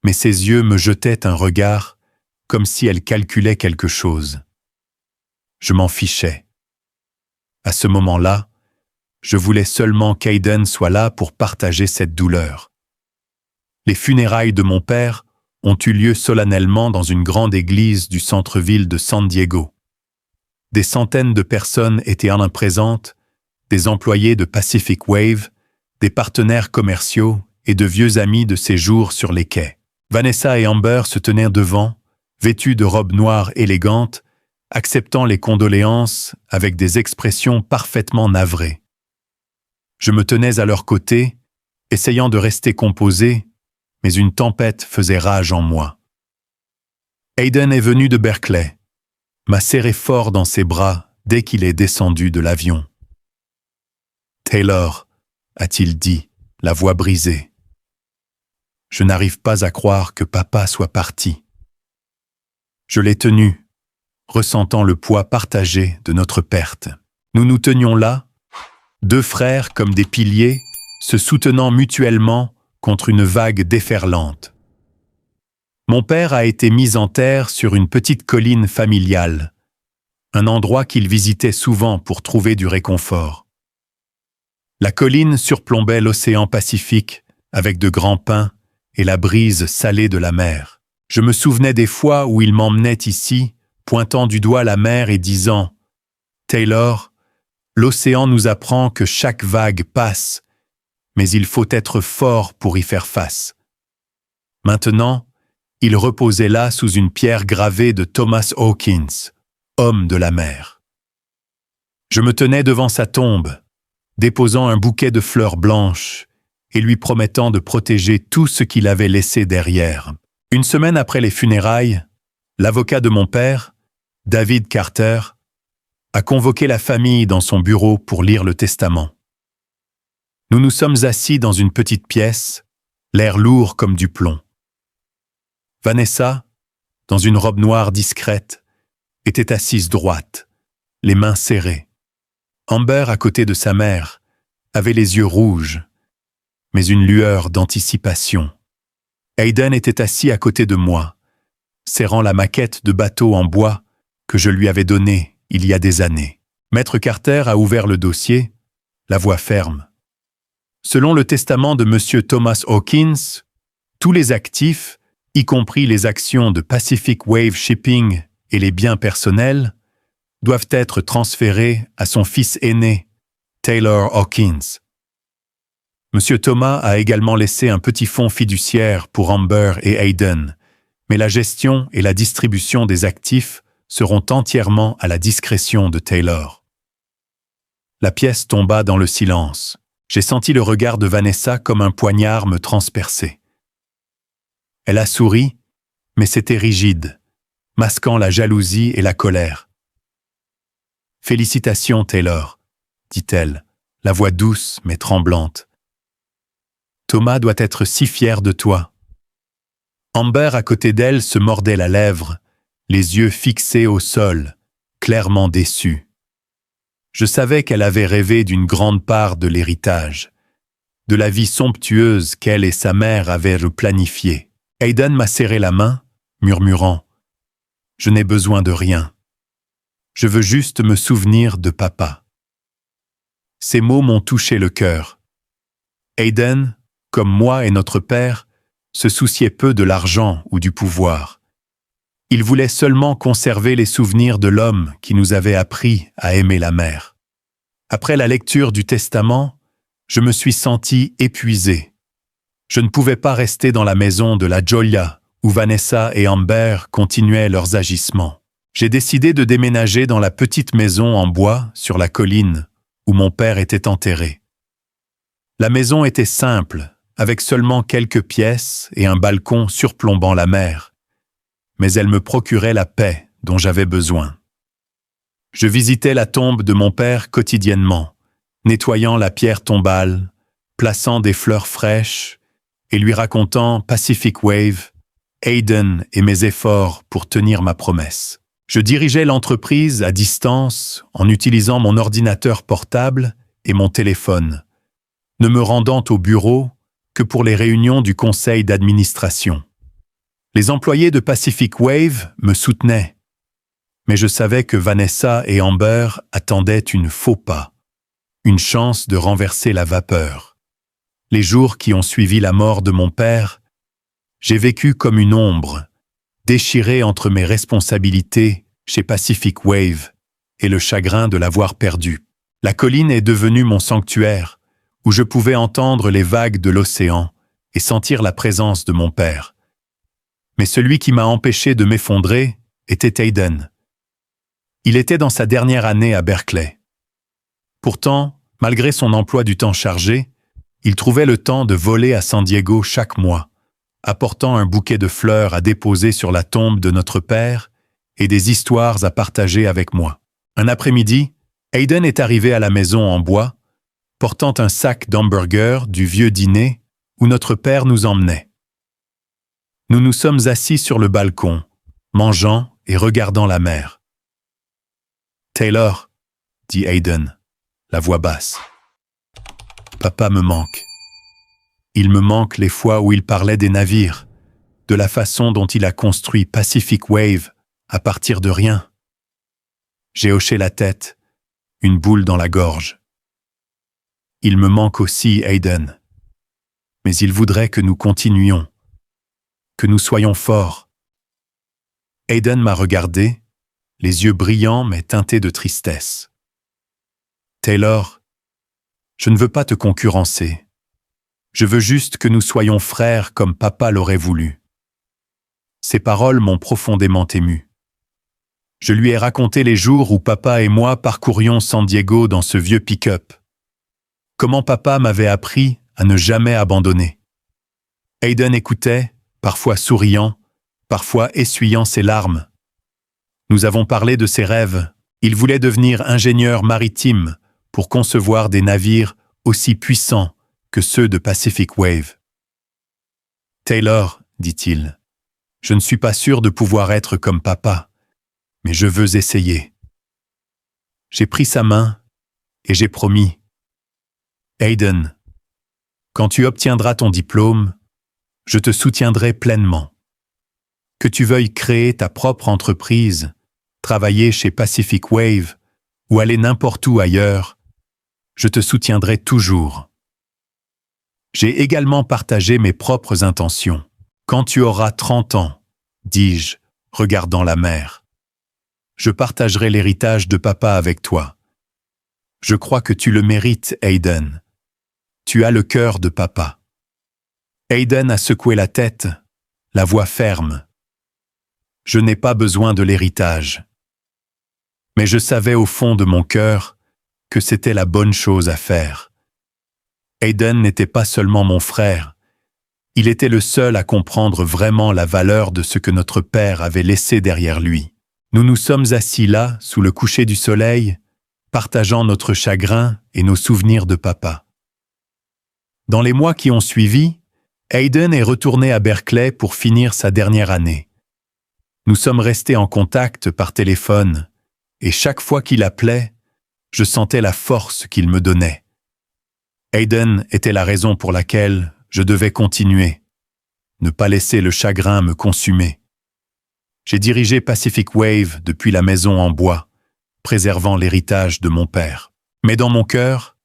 mais ses yeux me jetaient un regard comme si elle calculait quelque chose. Je m'en fichais. À ce moment-là, je voulais seulement qu'Hayden soit là pour partager cette douleur. Les funérailles de mon père ont eu lieu solennellement dans une grande église du centre-ville de San Diego. Des centaines de personnes étaient en présentes, des employés de Pacific Wave, des partenaires commerciaux et de vieux amis de ses jours sur les quais. Vanessa et Amber se tenaient devant, vêtues de robes noires élégantes, acceptant les condoléances avec des expressions parfaitement navrées. Je me tenais à leur côté, essayant de rester composé, mais une tempête faisait rage en moi. Hayden est venu de Berkeley, m'a serré fort dans ses bras dès qu'il est descendu de l'avion. « Taylor », a-t-il dit, la voix brisée. « Je n'arrive pas à croire que papa soit parti. » Je l'ai tenu, ressentant le poids partagé de notre perte. Nous nous tenions là, deux frères comme des piliers, se soutenant mutuellement contre une vague déferlante. Mon père a été mis en terre sur une petite colline familiale, un endroit qu'il visitait souvent pour trouver du réconfort. La colline surplombait l'océan Pacifique avec de grands pins et la brise salée de la mer. Je me souvenais des fois où il m'emmenait ici, pointant du doigt la mer et disant « Taylor, l'océan nous apprend que chaque vague passe, mais il faut être fort pour y faire face. » Maintenant, il reposait là sous une pierre gravée de Thomas Hawkins, homme de la mer. Je me tenais devant sa tombe, déposant un bouquet de fleurs blanches et lui promettant de protéger tout ce qu'il avait laissé derrière. Une semaine après les funérailles, l'avocat de mon père, David Carter, a convoqué la famille dans son bureau pour lire le testament. Nous nous sommes assis dans une petite pièce, l'air lourd comme du plomb. Vanessa, dans une robe noire discrète, était assise droite, les mains serrées. Amber, à côté de sa mère, avait les yeux rouges, mais une lueur d'anticipation. Hayden était assis à côté de moi, serrant la maquette de bateau en bois que je lui avais donnée il y a des années. Maître Carter a ouvert le dossier, la voix ferme. Selon le testament de M. Thomas Hawkins, tous les actifs, y compris les actions de Pacific Wave Shipping et les biens personnels, doivent être transférés à son fils aîné, Taylor Hawkins. M. Thomas a également laissé un petit fonds fiduciaire pour Amber et Hayden, mais la gestion et la distribution des actifs seront entièrement à la discrétion de Taylor. La pièce tomba dans le silence. J'ai senti le regard de Vanessa comme un poignard me transpercer. Elle a souri, mais c'était rigide, masquant la jalousie et la colère. « Félicitations, Taylor, » dit-elle, la voix douce mais tremblante. « Thomas doit être si fier de toi. » Amber, à côté d'elle, se mordait la lèvre, les yeux fixés au sol, clairement déçue. Je savais qu'elle avait rêvé d'une grande part de l'héritage, de la vie somptueuse qu'elle et sa mère avaient replanifiée. Hayden m'a serré la main, murmurant « Je n'ai besoin de rien. Je veux juste me souvenir de papa. » Ces mots m'ont touché le cœur. Hayden, comme moi et notre père, se souciait peu de l'argent ou du pouvoir. Il voulait seulement conserver les souvenirs de l'homme qui nous avait appris à aimer la mer. Après la lecture du testament, je me suis senti épuisé. Je ne pouvais pas rester dans la maison de la Gioia où Vanessa et Amber continuaient leurs agissements. J'ai décidé de déménager dans la petite maison en bois sur la colline où mon père était enterré. La maison était simple, avec seulement quelques pièces et un balcon surplombant la mer, mais elle me procurait la paix dont j'avais besoin. Je visitais la tombe de mon père quotidiennement, nettoyant la pierre tombale, plaçant des fleurs fraîches et lui racontant Pacific Wave, Hayden et mes efforts pour tenir ma promesse. Je dirigeais l'entreprise à distance en utilisant mon ordinateur portable et mon téléphone, ne me rendant au bureau que pour les réunions du conseil d'administration. Les employés de Pacific Wave me soutenaient, mais je savais que Vanessa et Amber attendaient une faux pas, une chance de renverser la vapeur. Les jours qui ont suivi la mort de mon père, j'ai vécu comme une ombre, déchiré entre mes responsabilités chez Pacific Wave et le chagrin de l'avoir perdu. La colline est devenue mon sanctuaire, où je pouvais entendre les vagues de l'océan et sentir la présence de mon père. Mais celui qui m'a empêché de m'effondrer était Hayden. Il était dans sa dernière année à Berkeley. Pourtant, malgré son emploi du temps chargé, il trouvait le temps de voler à San Diego chaque mois, apportant un bouquet de fleurs à déposer sur la tombe de notre père et des histoires à partager avec moi. Un après-midi, Hayden est arrivé à la maison en bois, portant un sac d'hamburgers du vieux dîner où notre père nous emmenait. Nous nous sommes assis sur le balcon, mangeant et regardant la mer. « Taylor, » dit Hayden, la voix basse. « Papa me manque. Il me manque les fois où il parlait des navires, de la façon dont il a construit Pacific Wave à partir de rien. » J'ai hoché la tête, une boule dans la gorge. « Il me manque aussi, Hayden. Mais il voudrait que nous continuions, que nous soyons forts. » Hayden m'a regardé, les yeux brillants mais teintés de tristesse. « Taylor, je ne veux pas te concurrencer. Je veux juste que nous soyons frères comme papa l'aurait voulu. » Ces paroles m'ont profondément ému. Je lui ai raconté les jours où papa et moi parcourions San Diego dans ce vieux pick-up. Comment papa m'avait appris à ne jamais abandonner. Hayden écoutait, parfois souriant, parfois essuyant ses larmes. Nous avons parlé de ses rêves. Il voulait devenir ingénieur maritime pour concevoir des navires aussi puissants que ceux de Pacific Wave. « Taylor, » dit-il, « je ne suis pas sûr de pouvoir être comme papa, mais je veux essayer. » J'ai pris sa main et j'ai promis. « Hayden, quand tu obtiendras ton diplôme, je te soutiendrai pleinement. Que tu veuilles créer ta propre entreprise, travailler chez Pacific Wave ou aller n'importe où ailleurs, je te soutiendrai toujours. J'ai également partagé mes propres intentions. Quand tu auras 30 ans, dis-je, regardant la mer, je partagerai l'héritage de papa avec toi. Je crois que tu le mérites, Hayden. Tu as le cœur de papa. » Hayden a secoué la tête, la voix ferme. Je n'ai pas besoin de l'héritage. Mais je savais au fond de mon cœur que c'était la bonne chose à faire. Hayden n'était pas seulement mon frère, il était le seul à comprendre vraiment la valeur de ce que notre père avait laissé derrière lui. Nous nous sommes assis là, sous le coucher du soleil, partageant notre chagrin et nos souvenirs de papa. Dans les mois qui ont suivi, Hayden est retourné à Berkeley pour finir sa dernière année. Nous sommes restés en contact par téléphone, et chaque fois qu'il appelait, je sentais la force qu'il me donnait. Hayden était la raison pour laquelle je devais continuer, ne pas laisser le chagrin me consumer. J'ai dirigé Pacific Wave depuis la maison en bois, préservant l'héritage de mon père. Mais dans mon cœur,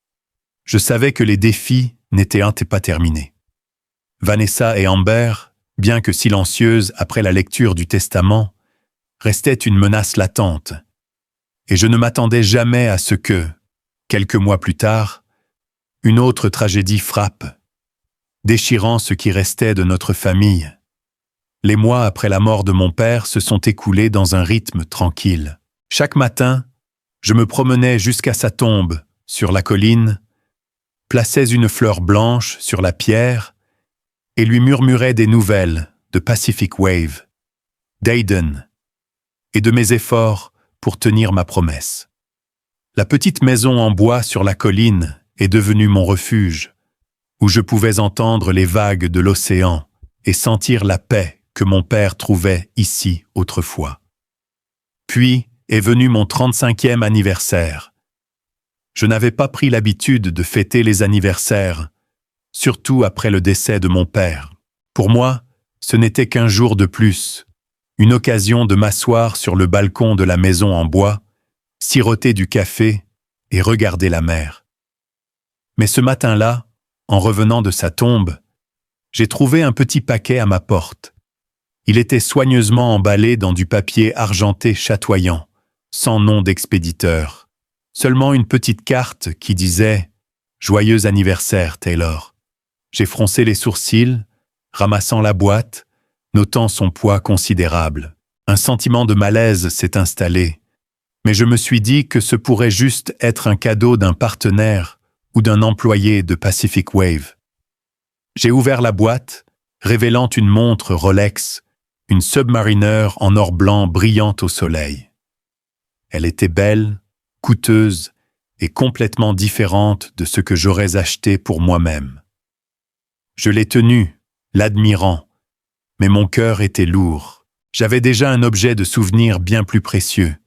je savais que les défis n'étaient pas terminés. Vanessa et Amber, bien que silencieuses après la lecture du testament, restaient une menace latente. Et je ne m'attendais jamais à ce que, quelques mois plus tard, une autre tragédie frappe, déchirant ce qui restait de notre famille. Les mois après la mort de mon père se sont écoulés dans un rythme tranquille. Chaque matin, je me promenais jusqu'à sa tombe, sur la colline, plaçais une fleur blanche sur la pierre et lui murmurais des nouvelles de Pacific Wave, d'Hayden et de mes efforts pour tenir ma promesse. La petite maison en bois sur la colline est devenue mon refuge, où je pouvais entendre les vagues de l'océan et sentir la paix que mon père trouvait ici autrefois. Puis est venu mon 35e anniversaire. Je n'avais pas pris l'habitude de fêter les anniversaires, surtout après le décès de mon père. Pour moi, ce n'était qu'un jour de plus, une occasion de m'asseoir sur le balcon de la maison en bois, siroter du café et regarder la mer. Mais ce matin-là, en revenant de sa tombe, j'ai trouvé un petit paquet à ma porte. Il était soigneusement emballé dans du papier argenté chatoyant, sans nom d'expéditeur. Seulement une petite carte qui disait « Joyeux anniversaire, Taylor ». J'ai froncé les sourcils, ramassant la boîte, notant son poids considérable. Un sentiment de malaise s'est installé, mais je me suis dit que ce pourrait juste être un cadeau d'un partenaire ou d'un employé de Pacific Wave. J'ai ouvert la boîte, révélant une montre Rolex, une Submariner en or blanc brillante au soleil. Elle était belle, coûteuse et complètement différente de ce que j'aurais acheté pour moi-même. Je l'ai tenue, l'admirant, mais mon cœur était lourd. J'avais déjà un objet de souvenir bien plus précieux,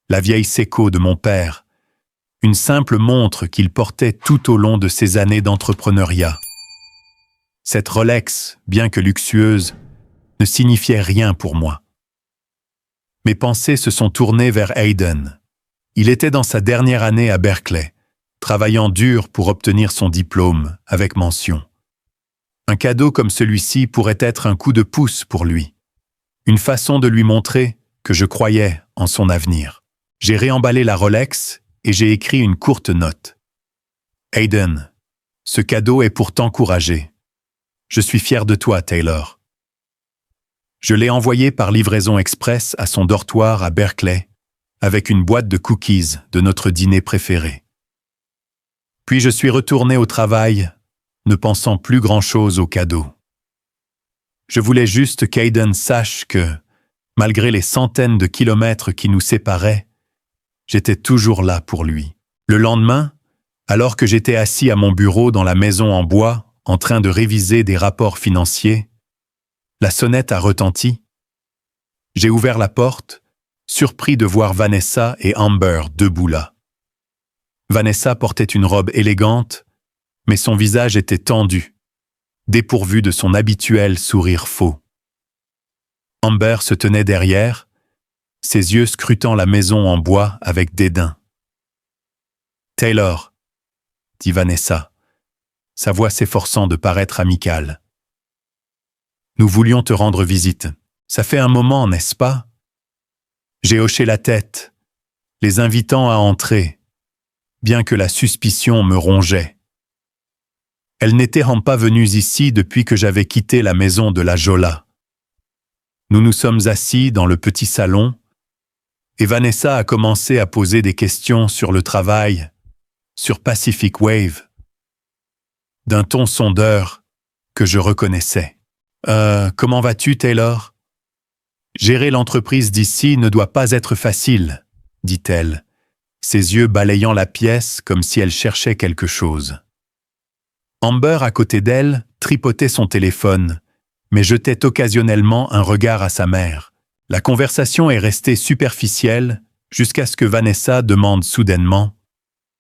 la vieille Seiko de mon père, une simple montre qu'il portait tout au long de ses années d'entrepreneuriat. Cette Rolex, bien que luxueuse, ne signifiait rien pour moi. Mes pensées se sont tournées vers Hayden. Il était dans sa dernière année à Berkeley, travaillant dur pour obtenir son diplôme avec mention. Un cadeau comme celui-ci pourrait être un coup de pouce pour lui, une façon de lui montrer que je croyais en son avenir. J'ai réemballé la Rolex et j'ai écrit une courte note. Hayden, ce cadeau est pour t'encourager. Je suis fier de toi, Taylor. Je l'ai envoyé par livraison express à son dortoir à Berkeley, avec une boîte de cookies de notre dîner préféré. Puis je suis retourné au travail, ne pensant plus grand-chose au cadeau. Je voulais juste qu'Hayden sache que, malgré les centaines de kilomètres qui nous séparaient, j'étais toujours là pour lui. Le lendemain, alors que j'étais assis à mon bureau dans la maison en bois, en train de réviser des rapports financiers, la sonnette a retenti. J'ai ouvert la porte, surpris de voir Vanessa et Amber debout là. Vanessa portait une robe élégante, mais son visage était tendu, dépourvu de son habituel sourire faux. Amber se tenait derrière, ses yeux scrutant la maison en bois avec dédain. « Taylor », dit Vanessa, sa voix s'efforçant de paraître amicale. « Nous voulions te rendre visite. Ça fait un moment, n'est-ce pas ?» J'ai hoché la tête, les invitant à entrer, bien que la suspicion me rongeait. Elles n'étaient pas venues ici depuis que j'avais quitté la maison de la Jola. Nous nous sommes assis dans le petit salon, et Vanessa a commencé à poser des questions sur le travail, sur Pacific Wave, d'un ton sondeur que je reconnaissais. « Comment vas-tu, Taylor ? Gérer l'entreprise d'ici ne doit pas être facile, » dit-elle, ses yeux balayant la pièce comme si elle cherchait quelque chose. Amber, à côté d'elle, tripotait son téléphone, mais jetait occasionnellement un regard à sa mère. La conversation est restée superficielle jusqu'à ce que Vanessa demande soudainement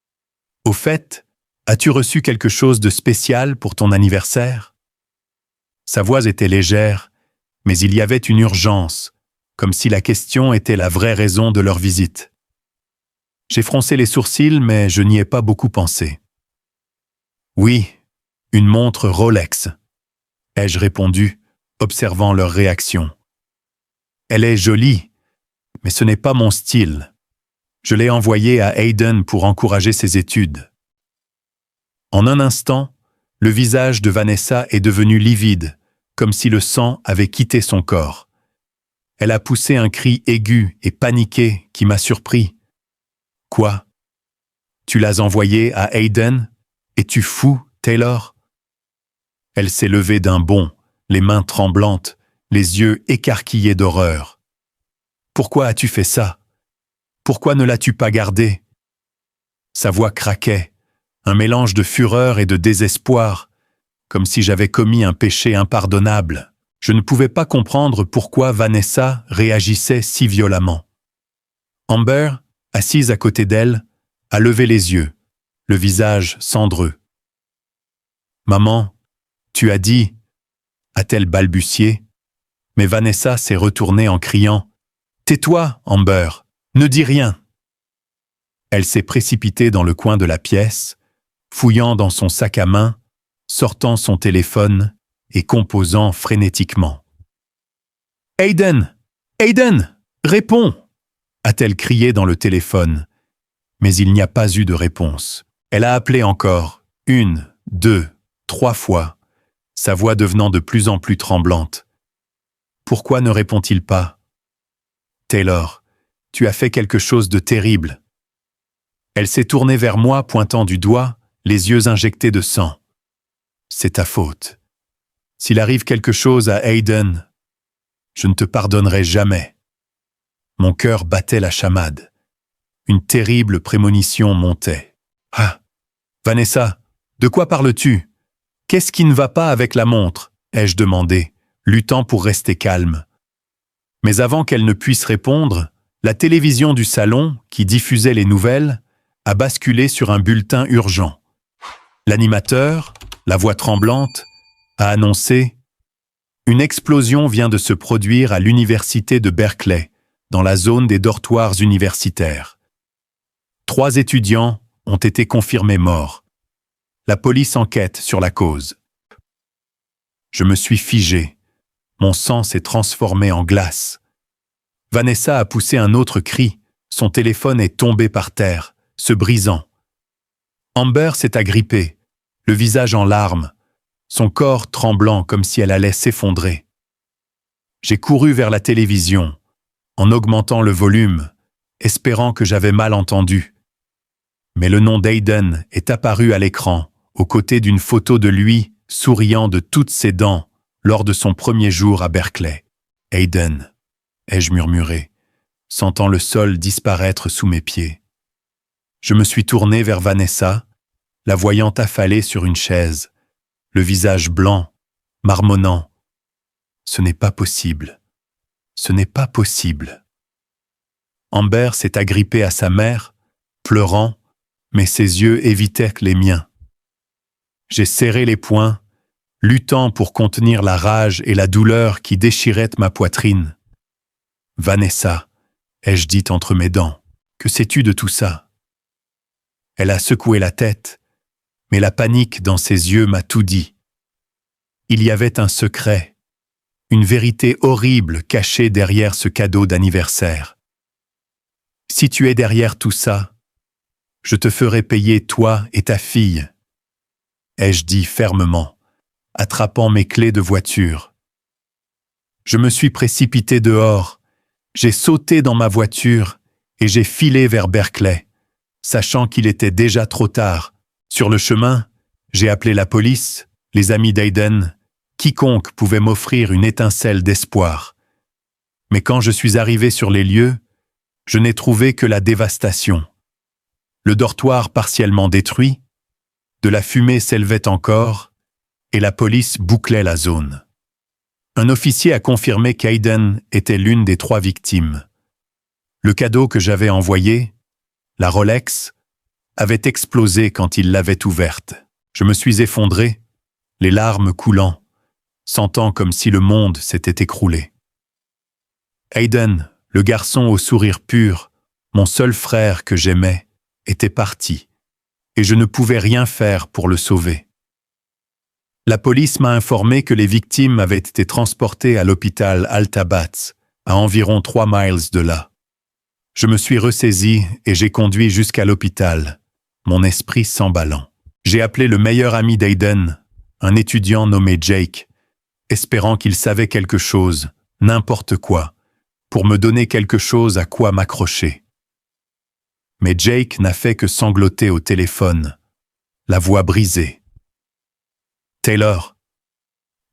« Au fait, as-tu reçu quelque chose de spécial pour ton anniversaire ?» Sa voix était légère, mais il y avait une urgence, comme si la question était la vraie raison de leur visite. J'ai froncé les sourcils, mais je n'y ai pas beaucoup pensé. « Oui, une montre Rolex », ai-je répondu, observant leur réaction. « Elle est jolie, mais ce n'est pas mon style. Je l'ai envoyée à Hayden pour encourager ses études. » En un instant, le visage de Vanessa est devenu livide, comme si le sang avait quitté son corps. Elle a poussé un cri aigu et paniqué qui m'a surpris. « Quoi ? Tu l'as envoyé à Hayden ? Es-tu fou, Taylor ?» Elle s'est levée d'un bond, les mains tremblantes, les yeux écarquillés d'horreur. « Pourquoi as-tu fait ça ? Pourquoi ne l'as-tu pas gardé ?» Sa voix craquait, un mélange de fureur et de désespoir, comme si j'avais commis un péché impardonnable. Je ne pouvais pas comprendre pourquoi Vanessa réagissait si violemment. Amber, assise à côté d'elle, a levé les yeux, le visage cendreux. « Maman, tu as dit, » a-t-elle balbutié, mais Vanessa s'est retournée en criant « Tais-toi, Amber, ne dis rien !» Elle s'est précipitée dans le coin de la pièce, fouillant dans son sac à main, sortant son téléphone et composant frénétiquement. « Hayden! Hayden! Réponds !» a-t-elle crié dans le téléphone, mais il n'y a pas eu de réponse. Elle a appelé encore, 1, 2, 3 fois, sa voix devenant de plus en plus tremblante. Pourquoi ne répond-il pas ? Taylor, tu as fait quelque chose de terrible. Elle s'est tournée vers moi, pointant du doigt, les yeux injectés de sang. C'est ta faute. S'il arrive quelque chose à Hayden, je ne te pardonnerai jamais. Mon cœur battait la chamade. Une terrible prémonition montait. Ah, Vanessa, de quoi parles-tu ? Qu'est-ce qui ne va pas avec la montre ? Ai-je demandé, luttant pour rester calme. Mais avant qu'elle ne puisse répondre, la télévision du salon, qui diffusait les nouvelles, a basculé sur un bulletin urgent. L'animateur, la voix tremblante, a annoncé « Une explosion vient de se produire à l'université de Berkeley, dans la zone des dortoirs universitaires. 3 étudiants ont été confirmés morts. La police enquête sur la cause. » Je me suis figé. Mon sang s'est transformé en glace. Vanessa a poussé un autre cri. Son téléphone est tombé par terre, se brisant. Amber s'est agrippée, le visage en larmes, son corps tremblant comme si elle allait s'effondrer. J'ai couru vers la télévision, en augmentant le volume, espérant que j'avais mal entendu. Mais le nom d'Aiden est apparu à l'écran, aux côtés d'une photo de lui, souriant de toutes ses dents, lors de son premier jour à Berkeley. « Aiden », ai-je murmuré, sentant le sol disparaître sous mes pieds. Je me suis tourné vers Vanessa, la voyant affalée sur une chaise, le visage blanc, marmonnant. « Ce n'est pas possible. Ce n'est pas possible. » Amber s'est agrippée à sa mère, pleurant, mais ses yeux évitaient les miens. J'ai serré les poings, luttant pour contenir la rage et la douleur qui déchiraient ma poitrine. « Vanessa », ai-je dit entre mes dents, « que sais-tu de tout ça ?» Elle a secoué la tête, mais la panique dans ses yeux m'a tout dit. Il y avait un secret, une vérité horrible cachée derrière ce cadeau d'anniversaire. « Si tu es derrière tout ça, je te ferai payer toi et ta fille, » ai-je dit fermement, attrapant mes clés de voiture. Je me suis précipité dehors, j'ai sauté dans ma voiture et j'ai filé vers Berkeley, sachant qu'il était déjà trop tard. Sur le chemin, j'ai appelé la police, les amis d'Aiden, quiconque pouvait m'offrir une étincelle d'espoir. Mais quand je suis arrivé sur les lieux, je n'ai trouvé que la dévastation. Le dortoir partiellement détruit, de la fumée s'élevait encore, et la police bouclait la zone. Un officier a confirmé qu'Aiden était l'une des 3 victimes. Le cadeau que j'avais envoyé, la Rolex, avait explosé quand il l'avait ouverte. Je me suis effondré, les larmes coulant, sentant comme si le monde s'était écroulé. Aiden, le garçon au sourire pur, mon seul frère que j'aimais, était parti, et je ne pouvais rien faire pour le sauver. La police m'a informé que les victimes avaient été transportées à l'hôpital Alta-Bates, à environ 3 miles de là. Je me suis ressaisi et j'ai conduit jusqu'à l'hôpital, mon esprit s'emballant. J'ai appelé le meilleur ami d'Aiden, un étudiant nommé Jake, espérant qu'il savait quelque chose, n'importe quoi, pour me donner quelque chose à quoi m'accrocher. Mais Jake n'a fait que sangloter au téléphone, la voix brisée. « Taylor,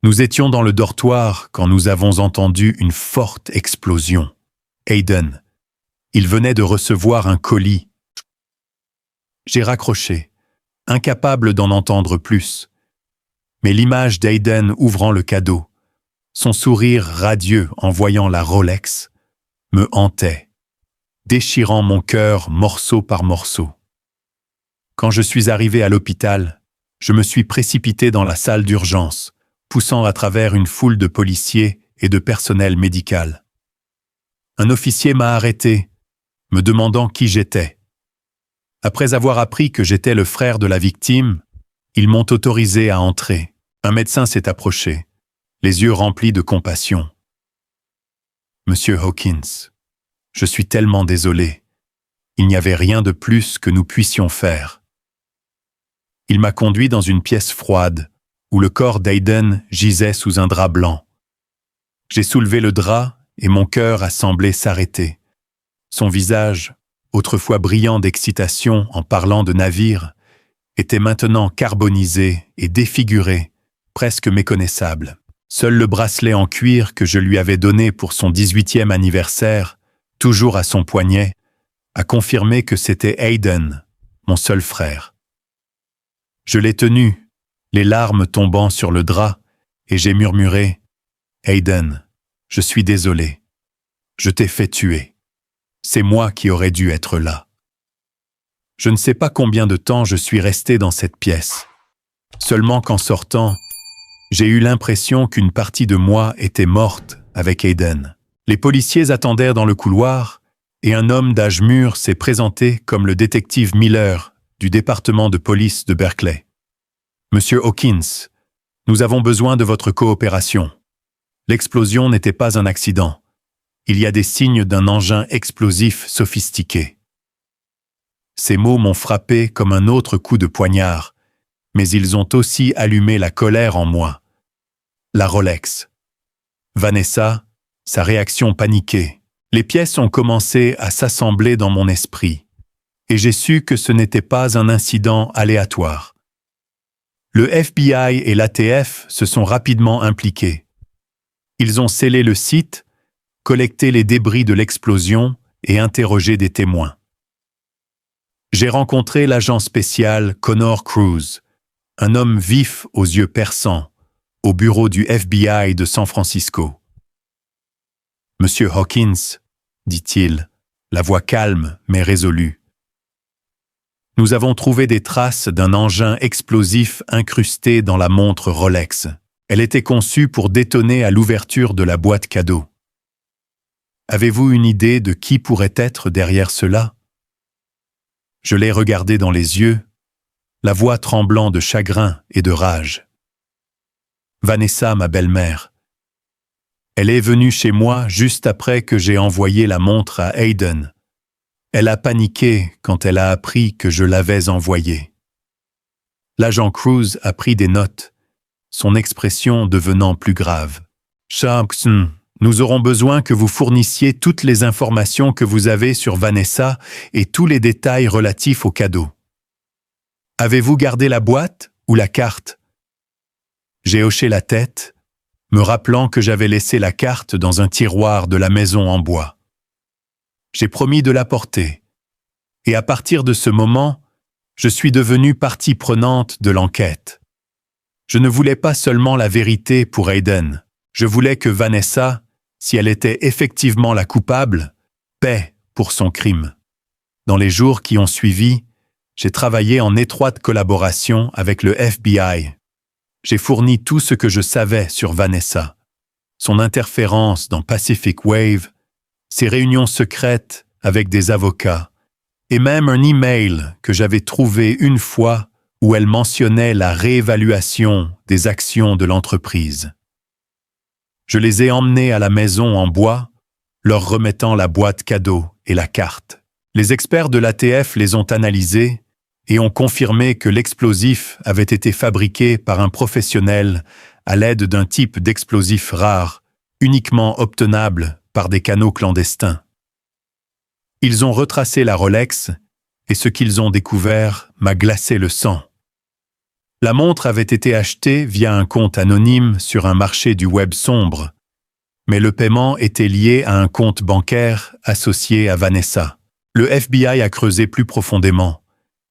nous étions dans le dortoir quand nous avons entendu une forte explosion. Aiden, il venait de recevoir un colis. » J'ai raccroché, incapable d'en entendre plus. Mais l'image d'Aiden ouvrant le cadeau, son sourire radieux en voyant la Rolex, me hantait, déchirant mon cœur morceau par morceau. Quand je suis arrivé à l'hôpital, je me suis précipité dans la salle d'urgence, poussant à travers une foule de policiers et de personnel médical. Un officier m'a arrêté, me demandant qui j'étais. Après avoir appris que j'étais le frère de la victime, ils m'ont autorisé à entrer. Un médecin s'est approché, les yeux remplis de compassion. « Monsieur Hawkins, je suis tellement désolé. Il n'y avait rien de plus que nous puissions faire. » Il m'a conduit dans une pièce froide, où le corps d'Aiden gisait sous un drap blanc. J'ai soulevé le drap et mon cœur a semblé s'arrêter. Son visage, autrefois brillant d'excitation en parlant de navire, était maintenant carbonisé et défiguré, presque méconnaissable. Seul le bracelet en cuir que je lui avais donné pour son 18e anniversaire, toujours à son poignet, a confirmé que c'était Aiden, mon seul frère. Je l'ai tenu, les larmes tombant sur le drap, et j'ai murmuré « Aiden, je suis désolé. Je t'ai fait tuer. C'est moi qui aurais dû être là. Je ne sais pas combien de temps je suis resté dans cette pièce. Seulement qu'en sortant, j'ai eu l'impression qu'une partie de moi était morte avec Aiden. Les policiers attendirent dans le couloir et un homme d'âge mûr s'est présenté comme le détective Miller du département de police de Berkeley. Monsieur Hawkins, nous avons besoin de votre coopération. L'explosion n'était pas un accident. Il y a des signes d'un engin explosif sophistiqué. Ces mots m'ont frappé comme un autre coup de poignard, mais ils ont aussi allumé la colère en moi. La Rolex. Vanessa, sa réaction paniquée. Les pièces ont commencé à s'assembler dans mon esprit, et j'ai su que ce n'était pas un incident aléatoire. Le FBI et l'ATF se sont rapidement impliqués. Ils ont scellé le site, collecté les débris de l'explosion et interrogé des témoins. J'ai rencontré l'agent spécial Connor Cruz, un homme vif aux yeux perçants, au bureau du FBI de San Francisco. « Monsieur Hawkins, dit-il, la voix calme mais résolue. Nous avons trouvé des traces d'un engin explosif incrusté dans la montre Rolex. Elle était conçue pour détonner à l'ouverture de la boîte cadeau. Avez-vous une idée de qui pourrait être derrière cela ? Je l'ai regardé dans les yeux, la voix tremblant de chagrin et de rage. Vanessa, ma belle-mère. Elle est venue chez moi juste après que j'ai envoyé la montre à Aiden. Elle a paniqué quand elle a appris que je l'avais envoyée. L'agent Cruz a pris des notes, son expression devenant plus grave. Sharpson, nous aurons besoin que vous fournissiez toutes les informations que vous avez sur Vanessa et tous les détails relatifs au cadeau. Avez-vous gardé la boîte ou la carte ? J'ai hoché la tête, me rappelant que j'avais laissé la carte dans un tiroir de la maison en bois. J'ai promis de l'apporter, et à partir de ce moment, je suis devenue partie prenante de l'enquête. Je ne voulais pas seulement la vérité pour Aiden, je voulais que Vanessa, si elle était effectivement la coupable, paie pour son crime. Dans les jours qui ont suivi, j'ai travaillé en étroite collaboration avec le FBI. J'ai fourni tout ce que je savais sur Vanessa, son interférence dans Pacific Wave, ses réunions secrètes avec des avocats, et même un email que j'avais trouvé une fois où elle mentionnait la réévaluation des actions de l'entreprise. Je les ai emmenés à la maison en bois, leur remettant la boîte cadeau et la carte. Les experts de l'ATF les ont analysés et ont confirmé que l'explosif avait été fabriqué par un professionnel à l'aide d'un type d'explosif rare, uniquement obtenable par des canaux clandestins. Ils ont retracé la Rolex et ce qu'ils ont découvert m'a glacé le sang. La montre avait été achetée via un compte anonyme sur un marché du web sombre, mais le paiement était lié à un compte bancaire associé à Vanessa. Le FBI a creusé plus profondément,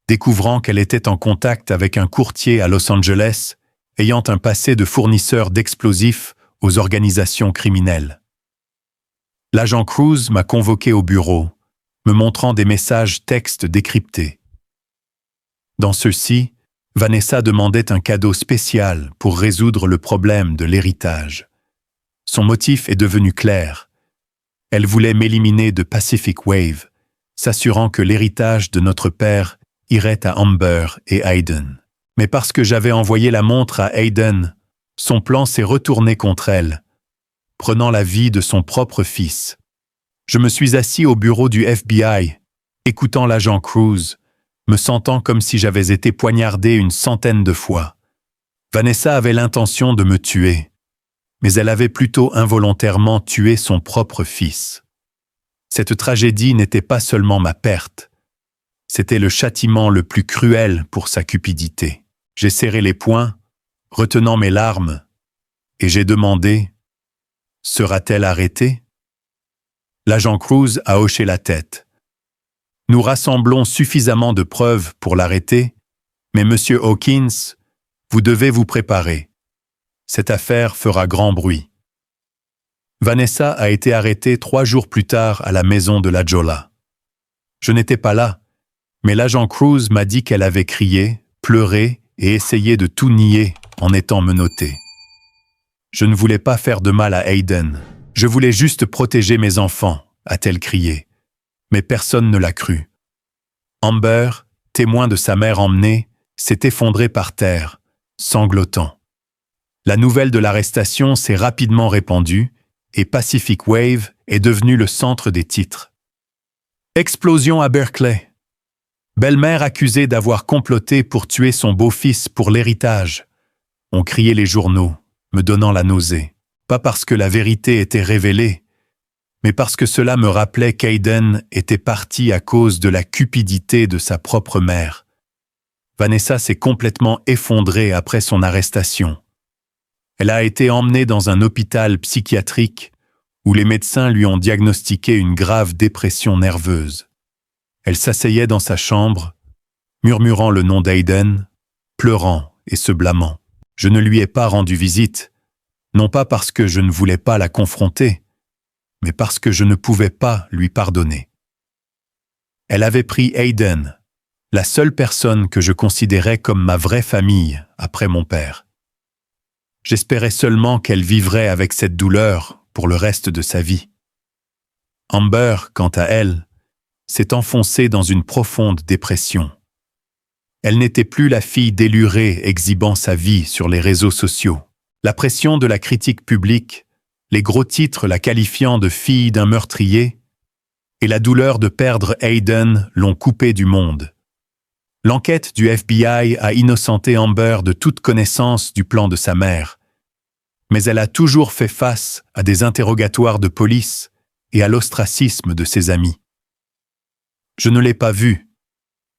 découvrant qu'elle était en contact avec un courtier à Los Angeles ayant un passé de fournisseur d'explosifs aux organisations criminelles. L'agent Cruz m'a convoqué au bureau, me montrant des messages textes décryptés. Dans ceux-ci, Vanessa demandait un cadeau spécial pour résoudre le problème de l'héritage. Son motif est devenu clair. Elle voulait m'éliminer de Pacific Wave, s'assurant que l'héritage de notre père irait à Amber et Aiden. Mais parce que j'avais envoyé la montre à Aiden, son plan s'est retourné contre elle, prenant la vie de son propre fils. Je me suis assis au bureau du FBI, écoutant l'agent Cruz, me sentant comme si j'avais été poignardé une centaine de fois. Vanessa avait l'intention de me tuer, mais elle avait plutôt involontairement tué son propre fils. Cette tragédie n'était pas seulement ma perte, c'était le châtiment le plus cruel pour sa cupidité. J'ai serré les poings, retenant mes larmes, et j'ai demandé « Sera-t-elle arrêtée ?» L'agent Cruz a hoché la tête. Nous rassemblons suffisamment de preuves pour l'arrêter, mais Monsieur Hawkins, vous devez vous préparer. Cette affaire fera grand bruit. Vanessa a été arrêtée 3 jours plus tard à la maison de la Jolla. Je n'étais pas là, mais l'agent Cruz m'a dit qu'elle avait crié, pleuré et essayé de tout nier en étant menottée. Je ne voulais pas faire de mal à Hayden. Je voulais juste protéger mes enfants, a-t-elle crié. Mais personne ne l'a cru. Amber, témoin de sa mère emmenée, s'est effondrée par terre, sanglotant. La nouvelle de l'arrestation s'est rapidement répandue et Pacific Wave est devenu le centre des titres. Explosion à Berkeley. Belle-mère accusée d'avoir comploté pour tuer son beau-fils pour l'héritage. On criait les journaux, me donnant la nausée. Pas parce que la vérité était révélée, mais parce que cela me rappelait qu'Hayden était parti à cause de la cupidité de sa propre mère. Vanessa s'est complètement effondrée après son arrestation. Elle a été emmenée dans un hôpital psychiatrique où les médecins lui ont diagnostiqué une grave dépression nerveuse. Elle s'asseyait dans sa chambre, murmurant le nom d'Hayden, pleurant et se blâmant. Je ne lui ai pas rendu visite, non pas parce que je ne voulais pas la confronter, mais parce que je ne pouvais pas lui pardonner. Elle avait pris Hayden, la seule personne que je considérais comme ma vraie famille après mon père. J'espérais seulement qu'elle vivrait avec cette douleur pour le reste de sa vie. Amber, quant à elle, s'est enfoncée dans une profonde dépression. Elle n'était plus la fille délurée exhibant sa vie sur les réseaux sociaux. La pression de la critique publique, les gros titres la qualifiant de fille d'un meurtrier, et la douleur de perdre Hayden l'ont coupée du monde. L'enquête du FBI a innocenté Amber de toute connaissance du plan de sa mère, mais elle a toujours fait face à des interrogatoires de police et à l'ostracisme de ses amis. Je ne l'ai pas vue,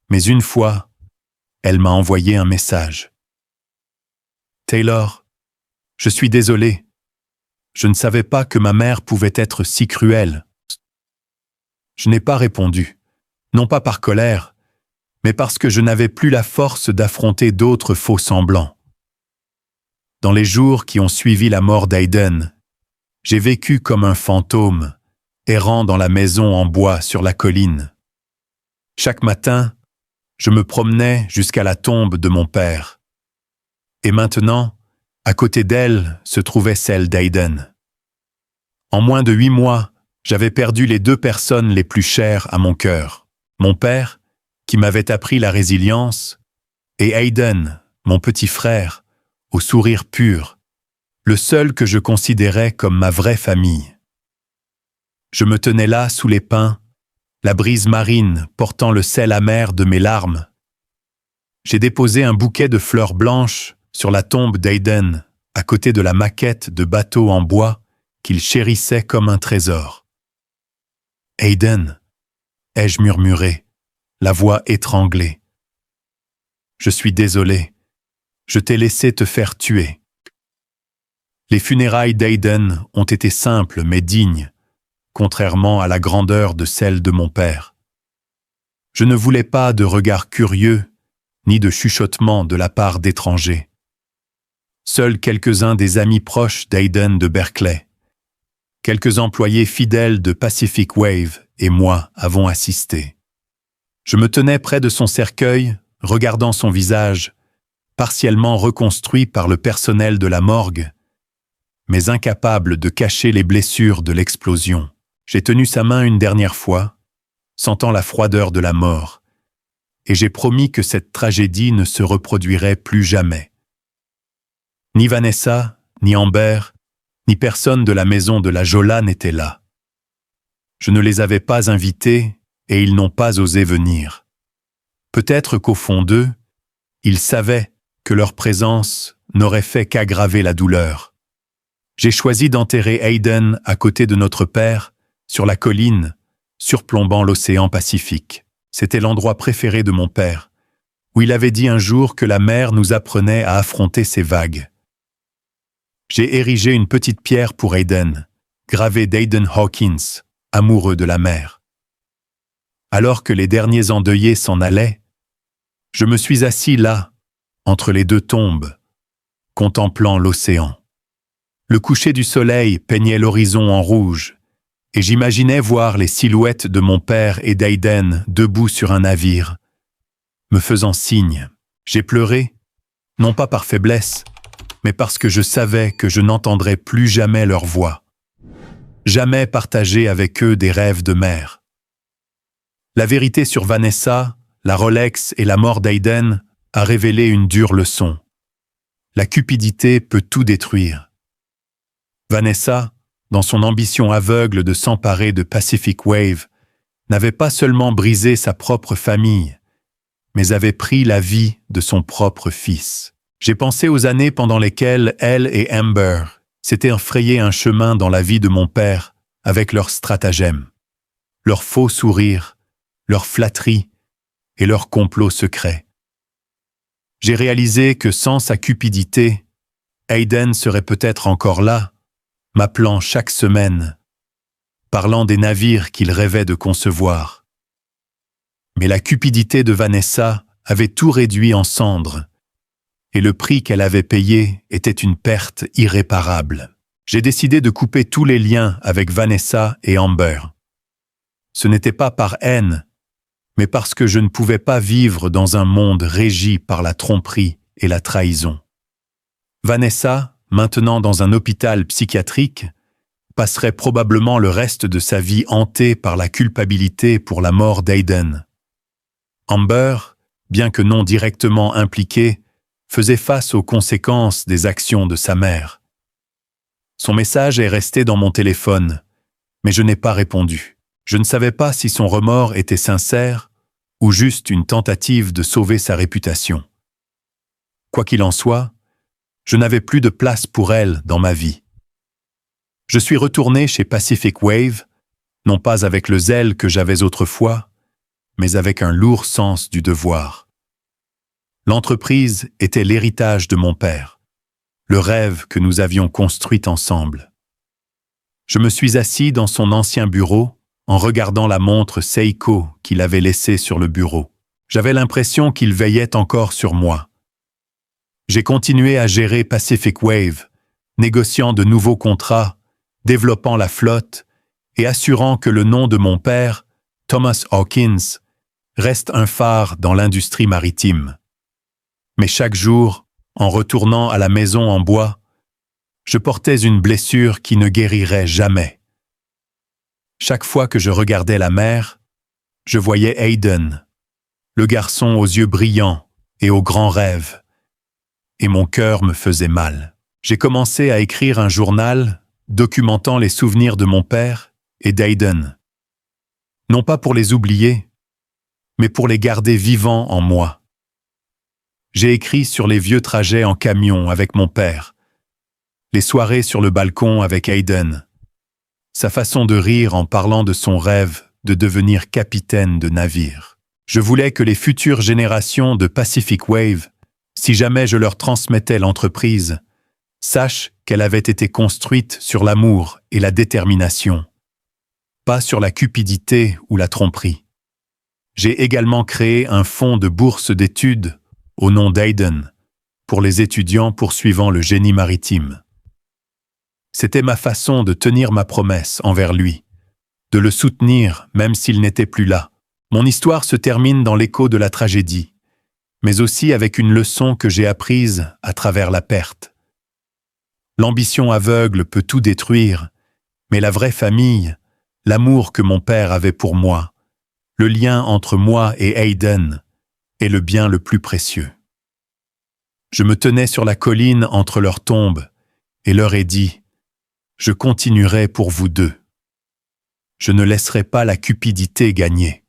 mais une fois, elle m'a envoyé un message. « Taylor, je suis désolé. Je ne savais pas que ma mère pouvait être si cruelle. » Je n'ai pas répondu, non pas par colère, mais parce que je n'avais plus la force d'affronter d'autres faux semblants. Dans les jours qui ont suivi la mort d'Hayden, j'ai vécu comme un fantôme, errant dans la maison en bois sur la colline. Chaque matin, je me promenais jusqu'à la tombe de mon père. Et maintenant, à côté d'elle se trouvait celle d'Hayden. En moins de 8 mois, j'avais perdu les 2 personnes les plus chères à mon cœur. Mon père, qui m'avait appris la résilience, et Hayden, mon petit frère, au sourire pur, le seul que je considérais comme ma vraie famille. Je me tenais là sous les pins, la brise marine portant le sel amer de mes larmes. J'ai déposé un bouquet de fleurs blanches sur la tombe d'Hayden, à côté de la maquette de bateau en bois qu'il chérissait comme un trésor. « Hayden » ai-je murmuré, la voix étranglée. « Je suis désolé, je t'ai laissé te faire tuer. » Les funérailles d'Hayden ont été simples mais dignes, contrairement à la grandeur de celle de mon père. Je ne voulais pas de regards curieux, ni de chuchotements de la part d'étrangers. Seuls quelques-uns des amis proches d'Hayden de Berkeley, quelques employés fidèles de Pacific Wave et moi avons assisté. Je me tenais près de son cercueil, regardant son visage, partiellement reconstruit par le personnel de la morgue, mais incapable de cacher les blessures de l'explosion. J'ai tenu sa main une dernière fois, sentant la froideur de la mort, et j'ai promis que cette tragédie ne se reproduirait plus jamais. Ni Vanessa, ni Amber, ni personne de la maison de la Jolla n'était là. Je ne les avais pas invités et ils n'ont pas osé venir. Peut-être qu'au fond d'eux, ils savaient que leur présence n'aurait fait qu'aggraver la douleur. J'ai choisi d'enterrer Hayden à côté de notre père, sur la colline, surplombant l'océan Pacifique. C'était l'endroit préféré de mon père, où il avait dit un jour que la mer nous apprenait à affronter ces vagues. J'ai érigé une petite pierre pour Hayden, gravée d'Hayden Hawkins, amoureux de la mer. Alors que les derniers endeuillés s'en allaient, je me suis assis là, entre les 2 tombes, contemplant l'océan. Le coucher du soleil peignait l'horizon en rouge, et j'imaginais voir les silhouettes de mon père et d'Aiden debout sur un navire, me faisant signe. J'ai pleuré, non pas par faiblesse, mais parce que je savais que je n'entendrais plus jamais leur voix. Jamais partager avec eux des rêves de mère. La vérité sur Vanessa, la Rolex et la mort d'Aiden a révélé une dure leçon. La cupidité peut tout détruire. Vanessa, dans son ambition aveugle de s'emparer de Pacific Wave, n'avait pas seulement brisé sa propre famille, mais avait pris la vie de son propre fils. J'ai pensé aux années pendant lesquelles elle et Amber s'étaient frayé un chemin dans la vie de mon père avec leurs stratagèmes, leurs faux sourires, leurs flatteries et leurs complots secrets. J'ai réalisé que sans sa cupidité, Aiden serait peut-être encore là, m'appelant chaque semaine, parlant des navires qu'il rêvait de concevoir. Mais la cupidité de Vanessa avait tout réduit en cendres, et le prix qu'elle avait payé était une perte irréparable. J'ai décidé de couper tous les liens avec Vanessa et Amber. Ce n'était pas par haine, mais parce que je ne pouvais pas vivre dans un monde régi par la tromperie et la trahison. Vanessa, maintenant dans un hôpital psychiatrique, passerait probablement le reste de sa vie hantée par la culpabilité pour la mort d'Aiden. Amber, bien que non directement impliquée, faisait face aux conséquences des actions de sa mère. Son message est resté dans mon téléphone, mais je n'ai pas répondu. Je ne savais pas si son remords était sincère ou juste une tentative de sauver sa réputation. Quoi qu'il en soit, je n'avais plus de place pour elle dans ma vie. Je suis retourné chez Pacific Wave, non pas avec le zèle que j'avais autrefois, mais avec un lourd sens du devoir. L'entreprise était l'héritage de mon père, le rêve que nous avions construit ensemble. Je me suis assis dans son ancien bureau en regardant la montre Seiko qu'il avait laissée sur le bureau. J'avais l'impression qu'il veillait encore sur moi. J'ai continué à gérer Pacific Wave, négociant de nouveaux contrats, développant la flotte et assurant que le nom de mon père, Thomas Hawkins, reste un phare dans l'industrie maritime. Mais chaque jour, en retournant à la maison en bois, je portais une blessure qui ne guérirait jamais. Chaque fois que je regardais la mer, je voyais Aiden, le garçon aux yeux brillants et aux grands rêves, et mon cœur me faisait mal. J'ai commencé à écrire un journal documentant les souvenirs de mon père et d'Aiden. Non pas pour les oublier, mais pour les garder vivants en moi. J'ai écrit sur les vieux trajets en camion avec mon père, les soirées sur le balcon avec Aiden, sa façon de rire en parlant de son rêve de devenir capitaine de navire. Je voulais que les futures générations de Pacific Wave, si jamais je leur transmettais l'entreprise, sachent qu'elle avait été construite sur l'amour et la détermination, pas sur la cupidité ou la tromperie. J'ai également créé un fonds de bourse d'études au nom d'Aiden pour les étudiants poursuivant le génie maritime. C'était ma façon de tenir ma promesse envers lui, de le soutenir même s'il n'était plus là. Mon histoire se termine dans l'écho de la tragédie, mais aussi avec une leçon que j'ai apprise à travers la perte. L'ambition aveugle peut tout détruire, mais la vraie famille, l'amour que mon père avait pour moi, le lien entre moi et Aiden, est le bien le plus précieux. Je me tenais sur la colline entre leurs tombes et leur ai dit « Je continuerai pour vous deux. Je ne laisserai pas la cupidité gagner. »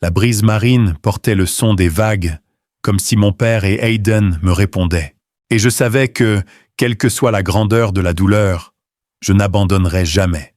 La brise marine portait le son des vagues, comme si mon père et Aiden me répondaient. Et je savais que, quelle que soit la grandeur de la douleur, je n'abandonnerai jamais.